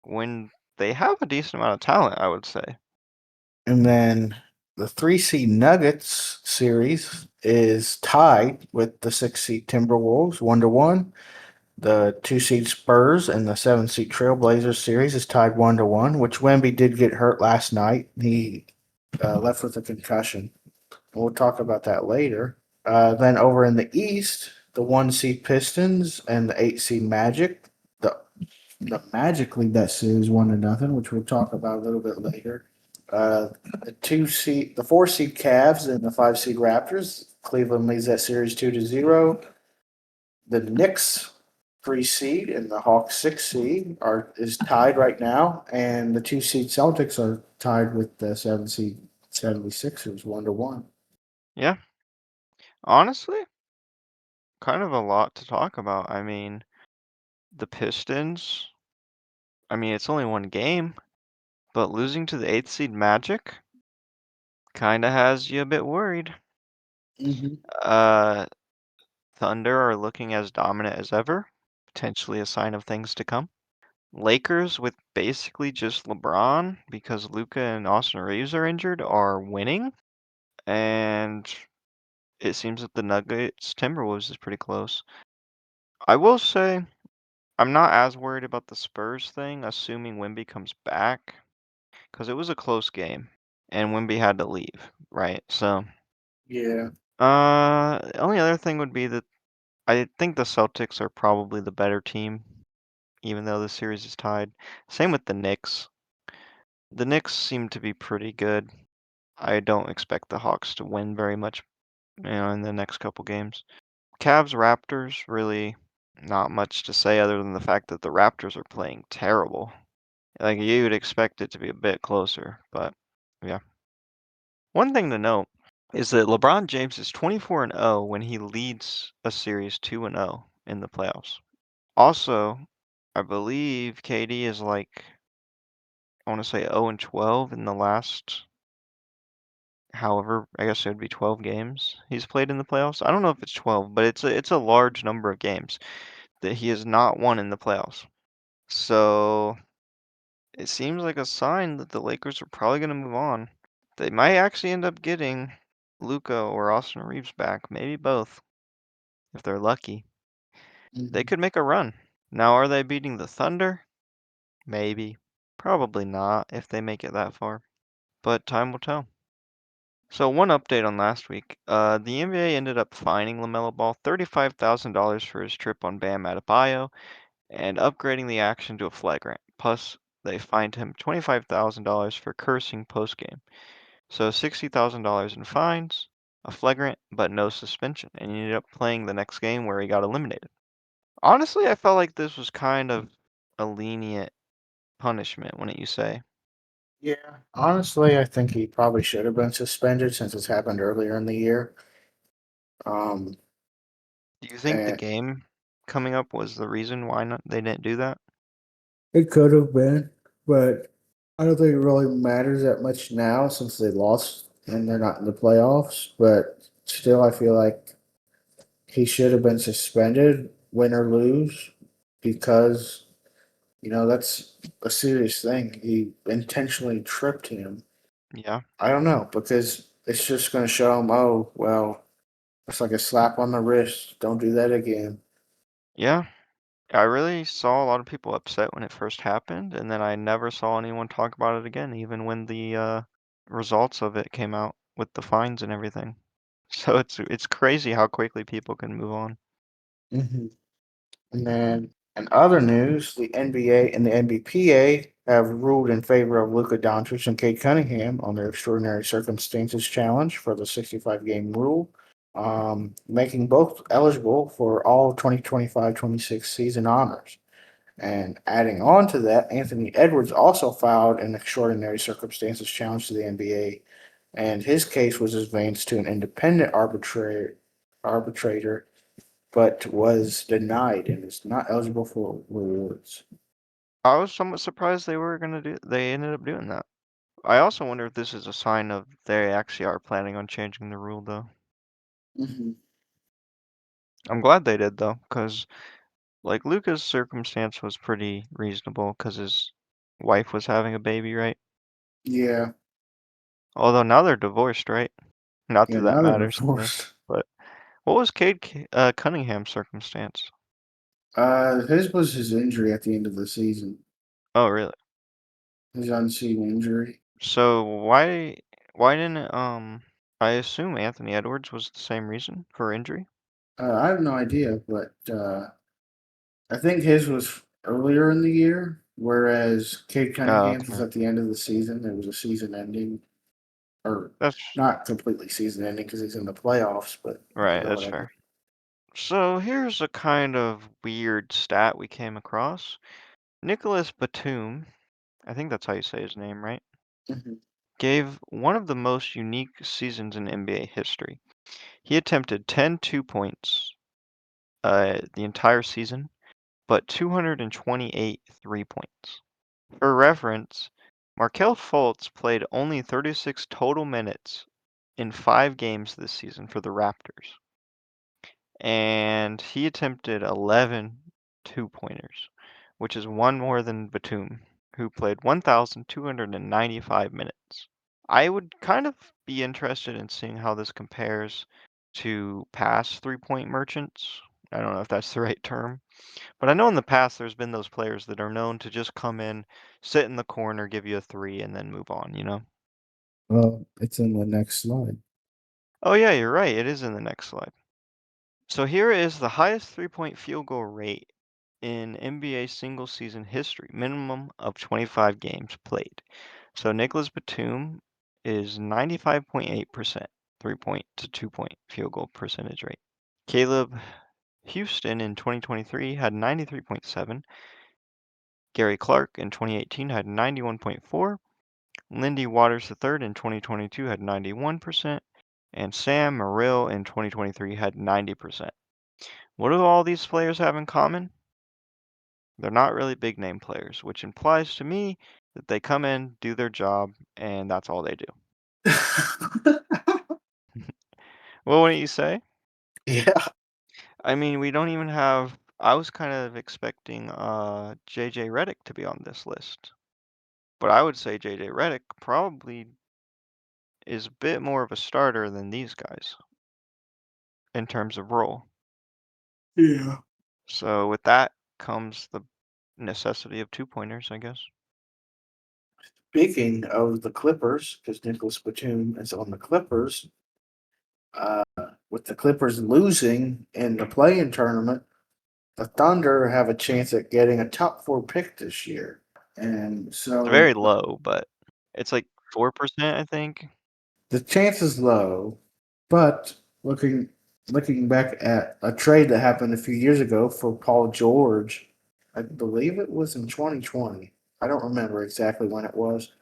when they have a decent amount of talent, I would say. And then the 3 seed Nuggets series is tied with the 6 seed Timberwolves 1-1. The 2 seed Spurs and the 7 seed Trailblazers series is tied 1-1, which Wemby did get hurt last night. He left with a concussion. We'll talk about that later. Then over in the East, the 1 seed Pistons and the 8 seed Magic. The the Magic lead that series 1-0, which we'll talk about a little bit later. Uh, the 4 seed Cavs and the 5 seed Raptors. Cleveland leads that series 2-0. The Knicks 3 seed and the Hawks 6 seed is tied right now, and the 2 seed Celtics are tied with the 7 seed 76ers 1-1. Yeah, honestly, kind of a lot to talk about. I mean, the Pistons, I mean, it's only one game, but losing to the 8th seed Magic kind of has you a bit worried. Mm-hmm. Uh, Thunder are looking as dominant as ever, potentially a sign of things to come. Lakers with basically just LeBron because Luka and Austin Reeves are injured are winning, and it seems that the Nuggets Timberwolves is pretty close. I will say I'm not as worried about the Spurs thing, assuming Wemby comes back, because it was a close game and Wemby had to leave, right? So, Yeah. the only other thing would be that I think the Celtics are probably the better team, even though the series is tied. Same with the Knicks. The Knicks seem to be pretty good. I don't expect the Hawks to win very much, in the next couple games. Cavs Raptors, really not much to say other than the fact that the Raptors are playing terrible. Like you would expect it to be a bit closer, but yeah. One thing to note is that LeBron James is 24-0 when he leads a series 2-0 in the playoffs. Also, I believe KD is like I want to say 0-12 in the last however, I guess it would be 12 games he's played in the playoffs. I don't know if it's 12, but it's a large number of games that he has not won in the playoffs. So it seems like a sign that the Lakers are probably going to move on. They might actually end up getting Luka or Austin Reeves back, maybe both, if they're lucky. They Mm-hmm. could make a run. Now, are they beating the Thunder? Maybe. Probably not if they make it that far. But time will tell. So one update on last week. The NBA ended up fining LaMelo Ball $35,000 for his trip on Bam Adebayo and upgrading the action to a flagrant. Plus, they fined him $25,000 for cursing postgame. So $60,000 in fines, a flagrant, but no suspension, and he ended up playing the next game where he got eliminated. Honestly, I felt like this was kind of a lenient punishment, wouldn't you say? Yeah, honestly, I think he probably should have been suspended since it's happened earlier in the year. Um, Do you think the and game coming up was the reason why not they didn't do that? it could have been, but I don't think it really matters that much now since they lost and they're not in the playoffs. But still, I feel like he should have been suspended, win or lose, because that's a serious thing. He intentionally tripped him. Yeah. I don't know because it's just going to show him, oh well, it's like a slap on the wrist. Don't do that again. Yeah. I really saw a lot of people upset when it first happened, and then I never saw anyone talk about it again, even when the results of it came out with the fines and everything. So it's crazy how quickly people can move on. hmm And then, in other news, the NBA and the NBPA have ruled in favor of Luka Doncic and Kate Cunningham on their extraordinary circumstances challenge for the 65 game rule, making both eligible for all 2025-26 season honors. And adding on to that, Anthony Edwards also filed an extraordinary circumstances challenge to the NBA, and his case was advanced to an independent arbitrator but was denied and is not eligible for rewards. I was somewhat surprised they ended up doing that. I also wonder if this is a sign of they actually are planning on changing the rule though. hmm I'm glad they did though, because like Luca's circumstance was pretty reasonable because his wife was having a baby, right? Yeah, Although now they're divorced, right? Not yeah, that that now they're matters in this, divorced. but what was Cunningham's circumstance? His was his injury at the end of the season, Oh, really? his unseen injury. So why didn't I assume Anthony Edwards was the same reason for injury? I have no idea, but I think his was earlier in the year, whereas Cade Oh, Cunningham's was okay. at the end of the season. It was a season ending, or That's not completely season ending because he's in the playoffs, but right, that's whatever. fair. So here's a kind of weird stat we came across. Nicholas Batum, I think that's how you say his name, right? hmm Gave one of the most unique seasons in NBA history. He attempted 10 2 points the entire season, but 228 3 points. For reference, Markel Fultz played only 36 total minutes in 5 games this season for the Raptors, and he attempted 11 2-pointers, which is one more than Batum, who played 1,295 minutes. I would kind of be interested in seeing how this compares to past three-point merchants. I don't know if that's the right term, but I know in the past there's been those players that are known to just come in, sit in the corner, give you a three, and then move on, you know? Well, it's in the next slide. Oh, yeah, you're right. It is in the next slide. So here is the highest three-point field goal rate in NBA single season history, minimum of 25 games played. So Nicholas Batum is 95.8% three-point to two-point field goal percentage rate. Caleb Houston in 2023 had 93.7. Gary Clark in 2018 had 91.4. Lindy Waters III in 2022 had 91%. And Sam Merrill in 2023 had 90%. What do all these players have in common? They're not really big name players, which implies to me that they come in, do their job, and that's all they do. What wouldn't you say? Yeah. I mean, we don't even have. I was kind of expecting JJ Redick to be on this list, but I would say JJ Redick probably is a bit more of a starter than these guys in terms of role. Yeah. So with that comes the necessity of two-pointers, I guess. Speaking of the Clippers, because Nicholas Batum is on the Clippers, uh, with the Clippers losing in the play-in tournament, the Thunder have a chance at getting a top four pick this year. And It's so, very low, but it's like 4%, I think. The chance is low, but looking back at a trade that happened a few years ago for Paul George, I believe it was in 2020. I don't remember exactly when it was.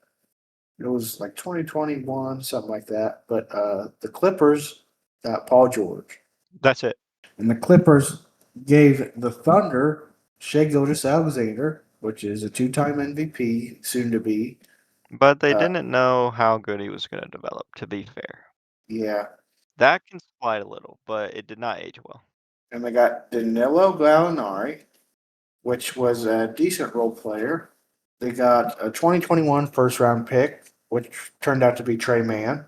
It was like 2021, something like that. But the Clippers got Paul George, That's it. and the Clippers gave the Thunder Shea Gilgeous-Alexander, which is a two-time MVP, soon to be. But they Uh, didn't know how good he was going to develop, to be fair. yeah, That can slide a little, but it did not age well. and they got Danilo Gallinari, which was a decent role player. They got a 2021 first round pick, which turned out to be Trey Mann,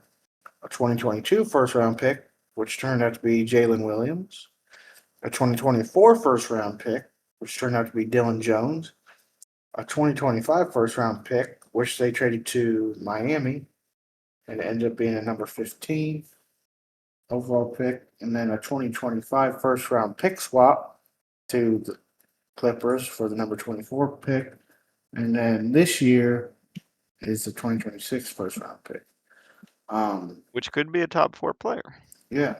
a 2022 first round pick, which turned out to be Jalen Williams, a 2024 first round pick, which turned out to be Dylan Jones, a 2025 first round pick, which they traded to Miami and it ended up being a number 15 overall pick, and then a 2025 first round pick swap to the Clippers for the number 24 pick. And then this year is the 2026 first round pick. Which could be a top 4 player, Yeah.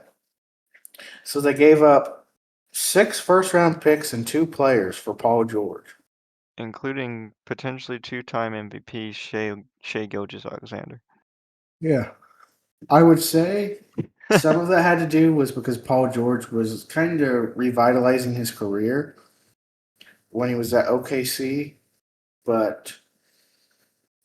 So they gave up six first round picks and two players for Paul George. including potentially two-time MVP Shea Gilgeous-Alexander. Yeah. I would say some of that had to do was because Paul George was kind of revitalizing his career when he was at OKC. But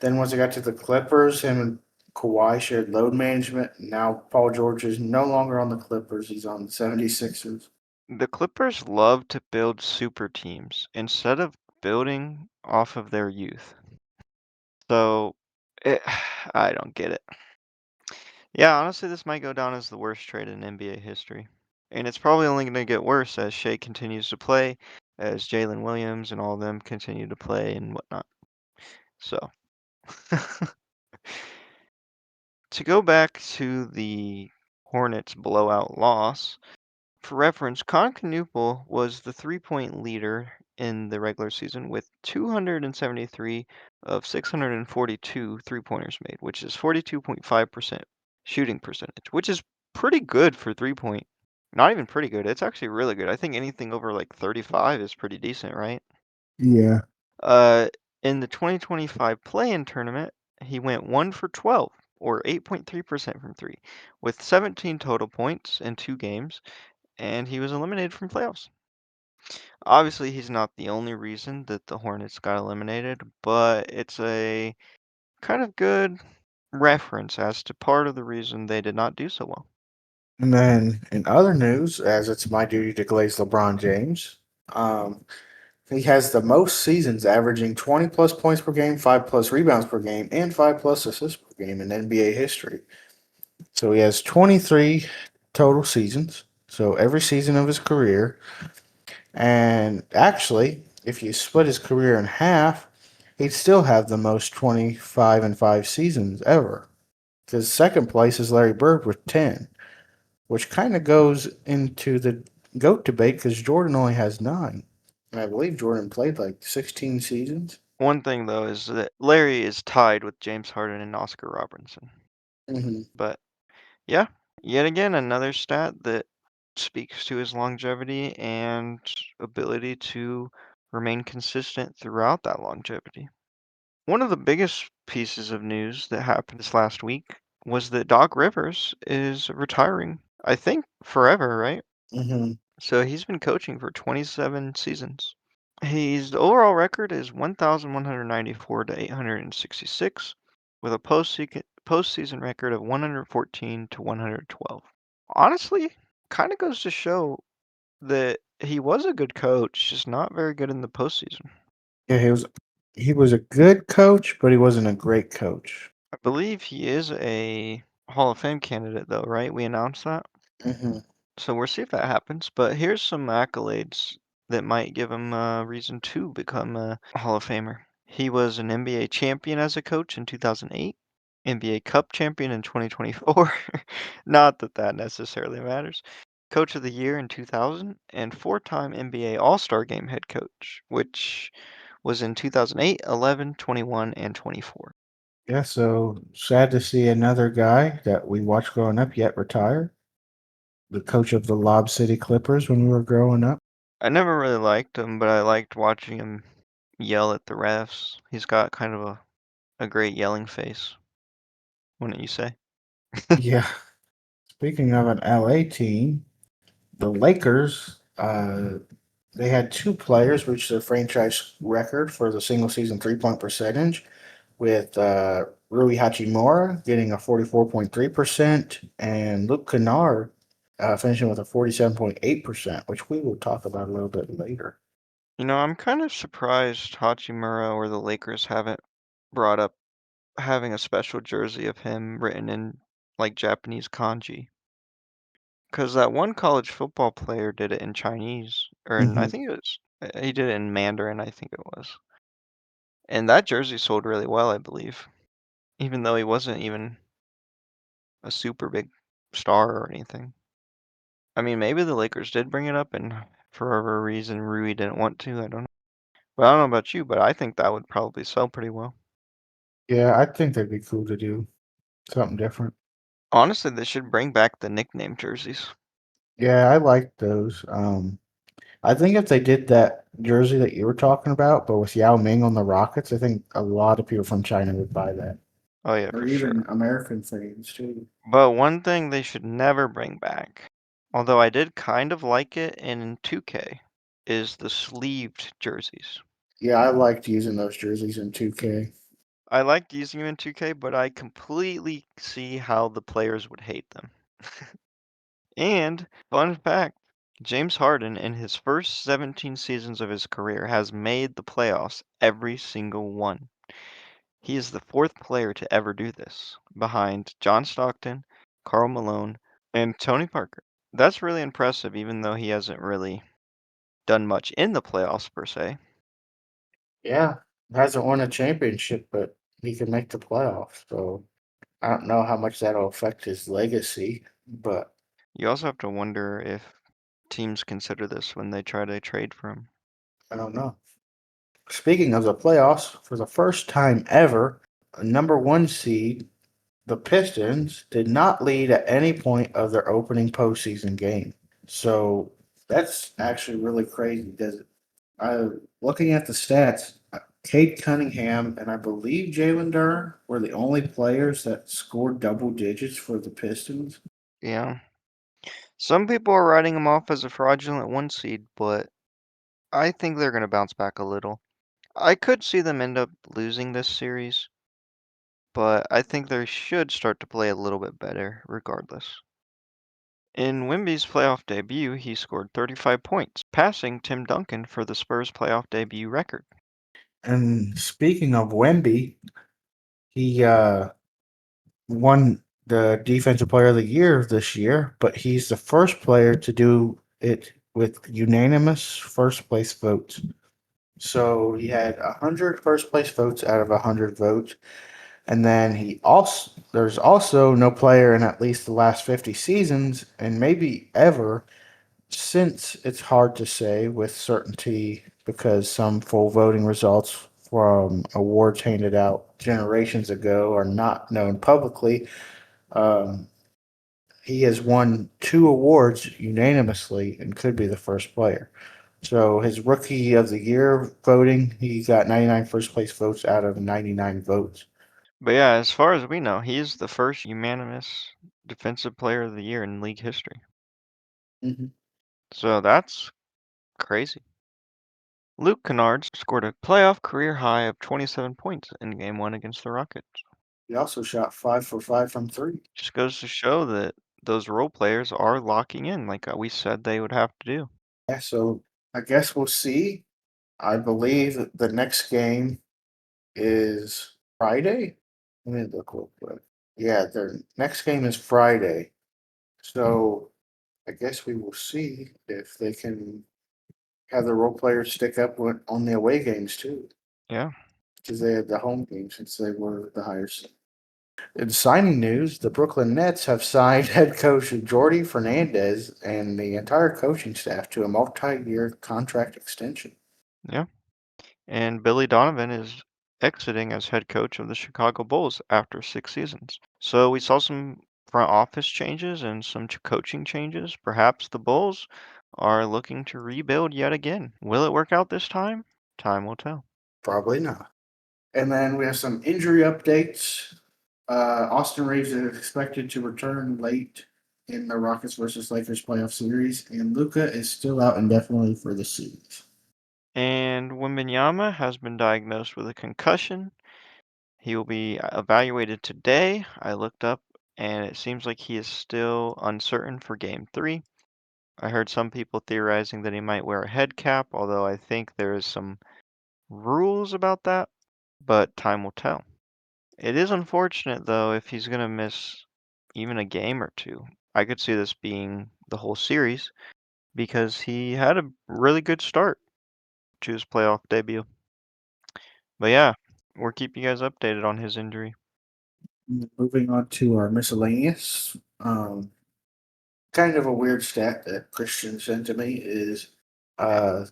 then once it got to the Clippers, him and Kawhi shared load management. Now Paul George is no longer on the Clippers. He's on the 76ers. The Clippers love to build super teams instead of building off of their youth. So, it, I don't get it. Yeah, honestly, this might go down as the worst trade in NBA history. And it's probably only going to get worse as Shea continues to play, as Jalen Williams and all of them continue to play and whatnot. So, to go back to the Hornets blowout loss, for reference, Concanupal was the three-point leader in the regular season with 273 of 642 three-pointers made, which is 42.5% shooting percentage, which is pretty good for three-point. Not even pretty good. It's actually really good. I think anything over like 35 is pretty decent, right? Yeah. Uh, in the 2025 play-in tournament, he went 1 for 12 or 8.3% from 3 with 17 total points in 2 games, and he was eliminated from playoffs. Obviously, he's not the only reason that the Hornets got eliminated, but it's a kind of good reference as to part of the reason they did not do so well. And then in other news, as it's my duty to glaze LeBron James, um, he has the most seasons averaging 20 plus points per game, 5 plus rebounds per game, and 5 plus assists per game in NBA history. So he has 23 total seasons. So every season of his career. And actually, if you split his career in half, he'd still have the most 25 and 5 seasons ever. Because second place is Larry Bird with 10, which kind of goes into the GOAT debate because Jordan only has 9. And I believe Jordan played like 16 seasons. One thing, though, is that Larry is tied with James Harden and Oscar Robertson. Hmm. But yeah, yet again, another stat that speaks to his longevity and ability to remain consistent throughout that longevity. One of the biggest pieces of news that happened this last week was that Doc Rivers is retiring, I think forever, right? Hmm. So he's been coaching for 27 seasons. His overall record is 1,194 to 866, with a postseason record of 114 to 112. Honestly, kind of goes to show that he was a good coach, just not very good in the postseason. Yeah, he was a good coach, but he wasn't a great coach. I believe he is a Hall of Fame candidate, though, right? We announced that. Hmm. So we'll see if that happens. But here's some accolades that might give him a reason to become a Hall of Famer. He was an NBA champion as a coach in 2008, NBA Cup champion in 2024. Not that that necessarily matters. Coach of the Year in 2000, and four-time NBA All-Star Game head coach, which was in 2008, 11, 21, and 24. Yeah, so sad to see another guy that we watched growing up yet retire. The coach of the Lob City Clippers when we were growing up. I never really liked him, but I liked watching him yell at the refs. He's got kind of a great yelling face, wouldn't you say? Yeah. Speaking of an LA team, the Lakers, they had two players reach their franchise record for the single season 3-point percentage, with Rui Hachimura getting a 44.3% and Luke Kennard finishing with a 47.8%, which we will talk about a little bit later. I'm kind of surprised Hachimura or the Lakers haven't brought up having a special jersey of him written in like Japanese kanji. Because that one college football player did it in Chinese, or I Hmm. think it was, he did it in Mandarin, I think it was. And that jersey sold really well, I believe, even though he wasn't even a super big star or anything. I mean, maybe the Lakers did bring it up, and for whatever reason, Rui didn't want to. I don't know. But I don't know about you, but I think that would probably sell pretty well. Yeah, I think that'd be cool to do something different. Honestly, they should bring back the nickname jerseys. Yeah, I like those. I think if they did that jersey that you were talking about, but with Yao Ming on the Rockets, I think a lot of people from China would buy that, Oh yeah, or for even sure. American fans too. But one thing they should never bring back, although I did kind of like it in 2K, is the sleeved jerseys. Yeah, I liked using those jerseys in 2K. I liked using them in 2K, but I completely see how the players would hate them. And, fun fact, James Harden in his first 17 seasons of his career has made the playoffs every single one. He is the fourth player to ever do this, behind John Stockton, Karl Malone, and Tony Parker. That's really impressive, even though he hasn't really done much in the playoffs per se. Yeah, hasn't won a championship, but he can make the playoffs. So I don't know how much that'll affect his legacy, but You also have to wonder if teams consider this when they try to trade for him. I don't know. Speaking of the playoffs, for the first time ever, a number one seed, the Pistons, did not lead at any point of their opening postseason game. So that's actually really crazy. Does looking at the stats, Cade Cunningham and I believe Jalen Durr were the only players that scored double digits for the Pistons. Yeah. Some people are writing him off as a fraudulent one seed, but I think they're going to bounce back a little. I could see them end up losing this series, but I think they should start to play a little bit better regardless. In Wemby's playoff debut, he scored 35 points, passing Tim Duncan for the Spurs playoff debut record. And speaking of Wemby, he won the Defensive Player of the Year this year, but he's the first player to do it with unanimous first place votes. So he had 100 first place votes out of 100 votes. And then there's also no player in at least the last 50 seasons and maybe ever, since it's hard to say with certainty because some full voting results from awards handed out generations ago are not known publicly. Um, he has won two awards unanimously and could be the first player. So his rookie of the year voting, he got 99 first place votes out of 99 votes. But yeah, as far as we know, he's the first unanimous defensive player of the year in league history. Hmm. So that's crazy. Luke Kennard scored a playoff career high of 27 points in game one against the Rockets. He also shot 5 for 5 from three. Just goes to show that those role players are locking in like we said they would have to do. Yeah, so I guess we'll see. I believe that the next game is Friday. Let me look real quick. Yeah, the next game is Friday. So I guess we will see if they can have the role players stick up on the away games too, Yeah. because they had the home game since they were the higher seed. In signing news, the Brooklyn Nets have signed head coach Jordy Fernandez and the entire coaching staff to a multi-year contract extension. Yeah. And Billy Donovan is exiting as head coach of the Chicago Bulls after 6 seasons. So we saw some front office changes and some coaching changes. Perhaps the Bulls are looking to rebuild yet again. Will it work out this time? Time will tell. Probably not. And then we have some injury updates. Austin Reeves is expected to return late in the Rockets versus Lakers playoff series, and Luca is still out indefinitely for the series. And Wembanyama has been diagnosed with a concussion. He will be evaluated today. I looked up and it seems like he is still uncertain for game 3. I heard some people theorizing that he might wear a head cap, although I think there is some rules about that, but time will tell. It is unfortunate though if he's going to miss even a game or two. I could see this being the whole series because he had a really good start to his playoff debut. But yeah, we'll keep you guys updated on his injury. Moving on to our miscellaneous. Kind of a weird stat that Christian sent to me is uh,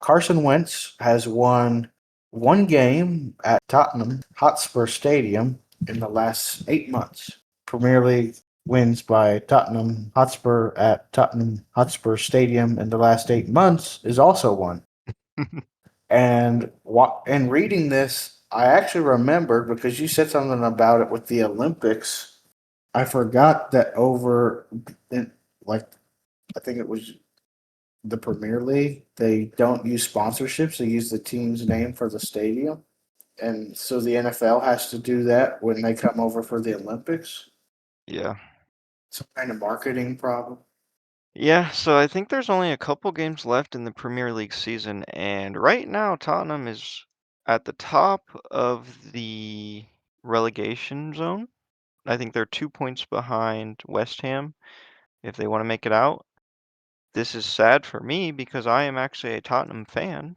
Carson Wentz has won one game at Tottenham Hotspur Stadium in the last 8 months. Premier League wins by Tottenham Hotspur at Tottenham Hotspur Stadium in the last 8 months is also one. And in reading this, I actually remembered because you said something about it with the Olympics. I forgot that in, like, I think it was the Premier League, they don't use sponsorships. They use the team's name for the stadium. And so the NFL has to do that when they come over for the Olympics. Yeah. Some kind of marketing problem. Yeah, so I think there's only a couple games left in the Premier League season, and right now Tottenham is at the top of the relegation zone. I think they're 2 points behind West Ham if they want to make it out. This is sad for me because I am actually a Tottenham fan,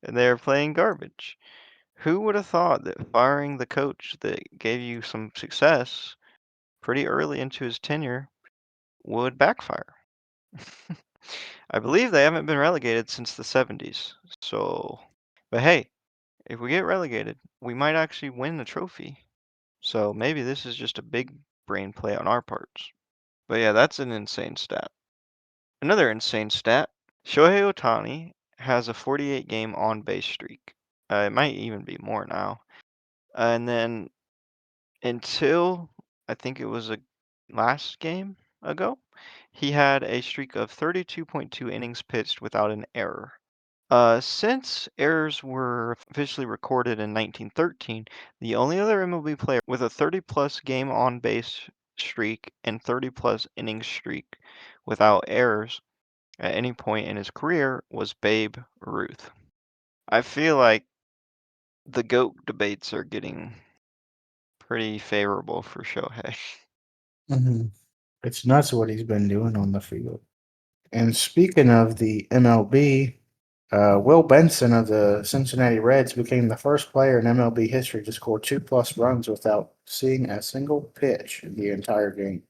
and they are playing garbage. Who would have thought that firing the coach that gave you some success pretty early into his tenure would backfire? I believe they haven't been relegated since the 70s. So, but hey, if we get relegated, we might actually win the trophy. So maybe this is just a big brain play on our parts. But yeah, that's an insane stat. Another insane stat, Shohei Ohtani has a 48 game on base streak. It might even be more now. And then until I think it was a last game ago, he had a streak of 32.2 innings pitched without an error. Since errors were officially recorded in 1913, the only other MLB player with a 30-plus game on base streak and 30-plus innings streak without errors at any point in his career was Babe Ruth. I feel like the GOAT debates are getting pretty favorable for Shohei. Mm-hmm. It's nuts what he's been doing on the field. And speaking of the MLB, Will Benson of the Cincinnati Reds became the first player in MLB history to score two plus runs without seeing a single pitch in the entire game.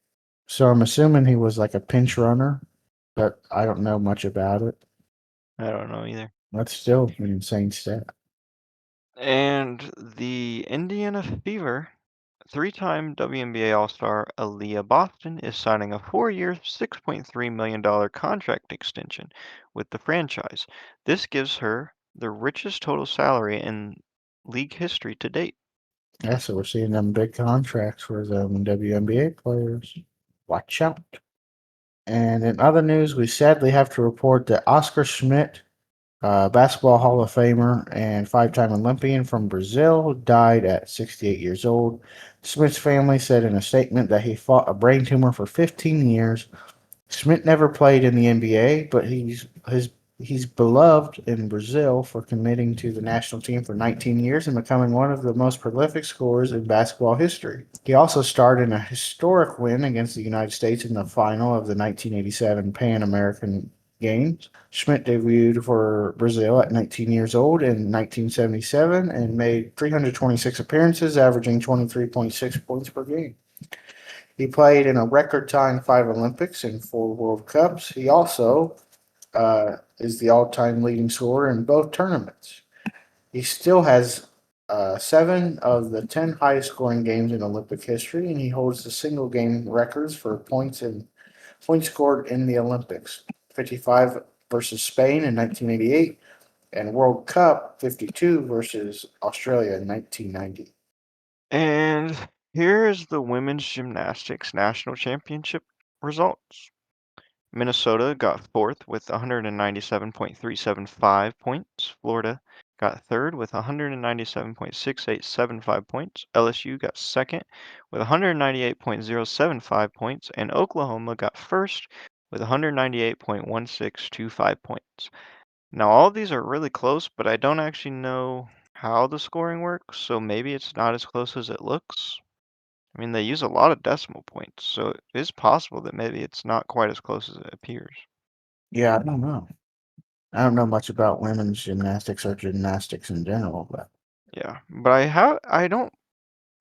So I'm assuming he was like a pinch runner, but I don't know much about it. I don't know either. That's still an insane stat. And the Indiana Fever, three-time WNBA All-Star Aaliyah Boston is signing a 4-year, $6.3 million contract extension with the franchise. This gives her the richest total salary in league history to date. Yeah, so we're seeing them big contracts for them WNBA players. Watch out. And in other news, we sadly have to report that Oscar Schmidt, basketball Hall of Famer and five-time Olympian from Brazil, died at 68 years old. Schmidt's family said in a statement that he fought a brain tumor for 15 years. Schmidt never played in the NBA, but he's beloved in Brazil for committing to the national team for 19 years and becoming one of the most prolific scorers in basketball history. He also starred in a historic win against the United States in the final of the 1987 Pan American Games. Schmidt debuted for Brazil at 19 years old in 1977 and made 326 appearances, averaging 23.6 points per game. He played in a record-tying 5 Olympics and 4 World Cups. He also is the all-time leading scorer in both tournaments. He still has 7 of the 10 highest scoring games in Olympic history, and he holds the single game records for points scored in the Olympics: 55 versus Spain in 1988, and World Cup 52 versus Australia in 1990. And here is the women's gymnastics national championship results. Minnesota got fourth with 197.375 points. Florida got third with 197.6875 points. LSU got second with 198.075 points. And Oklahoma got first with 198.1625 points. Now, all of these are really close, but I don't actually know how the scoring works, so maybe it's not as close as it looks. I mean, they use a lot of decimal points, so it is possible that maybe it's not quite as close as it appears. Yeah, I don't know. I don't know much about women's gymnastics or gymnastics in general, but Yeah, but I don't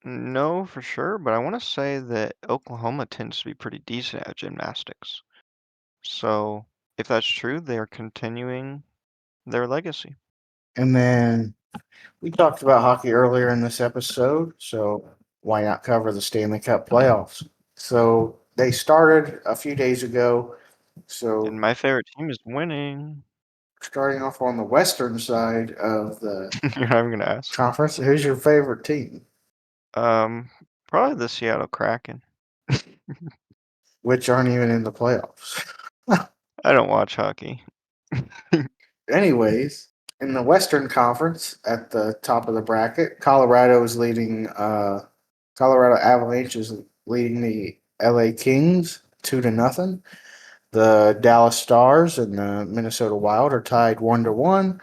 know for sure, but I want to say that Oklahoma tends to be pretty decent at gymnastics. So if that's true, they are continuing their legacy. and then we talked about hockey earlier in this episode, so why not cover the Stanley Cup playoffs? So they started a few days ago. And So my favorite team is winning. starting off on the western side of the You're not even gonna ask. conference, who's your favorite team? Um, Probably the Seattle Kraken. Which aren't even in the playoffs. I don't watch hockey. Anyways, in the Western Conference, at the top of the bracket, Colorado is leading. Colorado Avalanche is leading the LA Kings 2-0. The Dallas Stars and the Minnesota Wild are tied 1-1.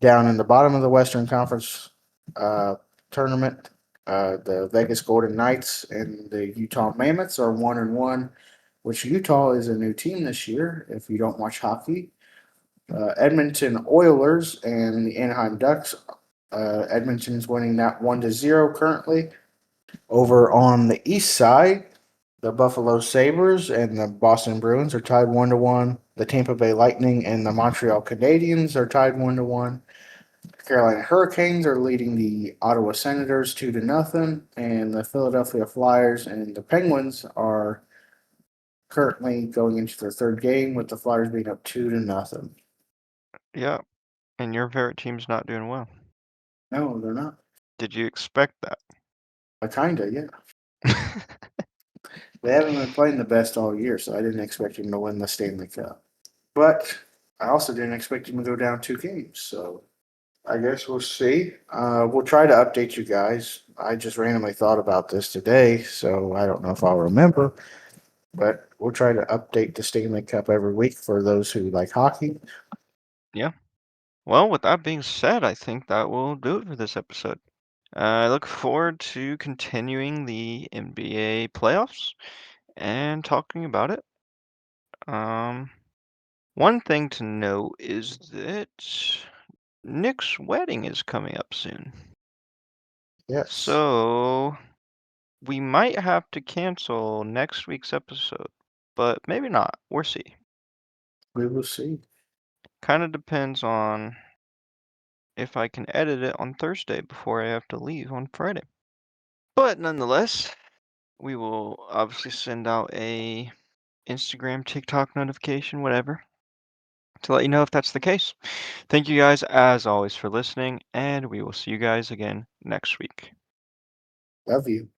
Down in the bottom of the Western Conference tournament, the Vegas Golden Knights and the Utah Mammoths are 1-1. Which Utah is a new team this year. If you don't watch hockey, Edmonton Oilers and the Anaheim Ducks. Edmonton's winning that 1-0 currently. Over on the east side, the Buffalo Sabres and the Boston Bruins are tied 1-1. The Tampa Bay Lightning and the Montreal Canadiens are tied 1-1. Carolina Hurricanes are leading the Ottawa Senators 2-0, and the Philadelphia Flyers and the Penguins are currently going into their third game, with the Flyers being up 2-0. Yeah, and your favorite team's not doing well. No, they're not. Did you expect that? Kinda, yeah. They haven't been playing the best all year, so I didn't expect them to win the Stanley Cup. But I also didn't expect them to go down 2 games, so I guess we'll see. We'll try to update you guys. I just randomly thought about this today, so I don't know if I'll remember. But we'll try to update the Stanley Cup every week for those who like hockey. Yeah. Well, with that being said, I think that will do it for this episode. I look forward to continuing the NBA playoffs and talking about it. Um, One thing to note is that Nick's wedding is coming up soon. Yes, So we might have to cancel next week's episode, but maybe not. We'll see. we will see. Kind of depends on if I can edit it on Thursday before I have to leave on Friday. But nonetheless, we will obviously send out a Instagram, TikTok notification, whatever, to let you know if that's the case. Thank you guys as always for listening, and we will see you guys again next week. Love you.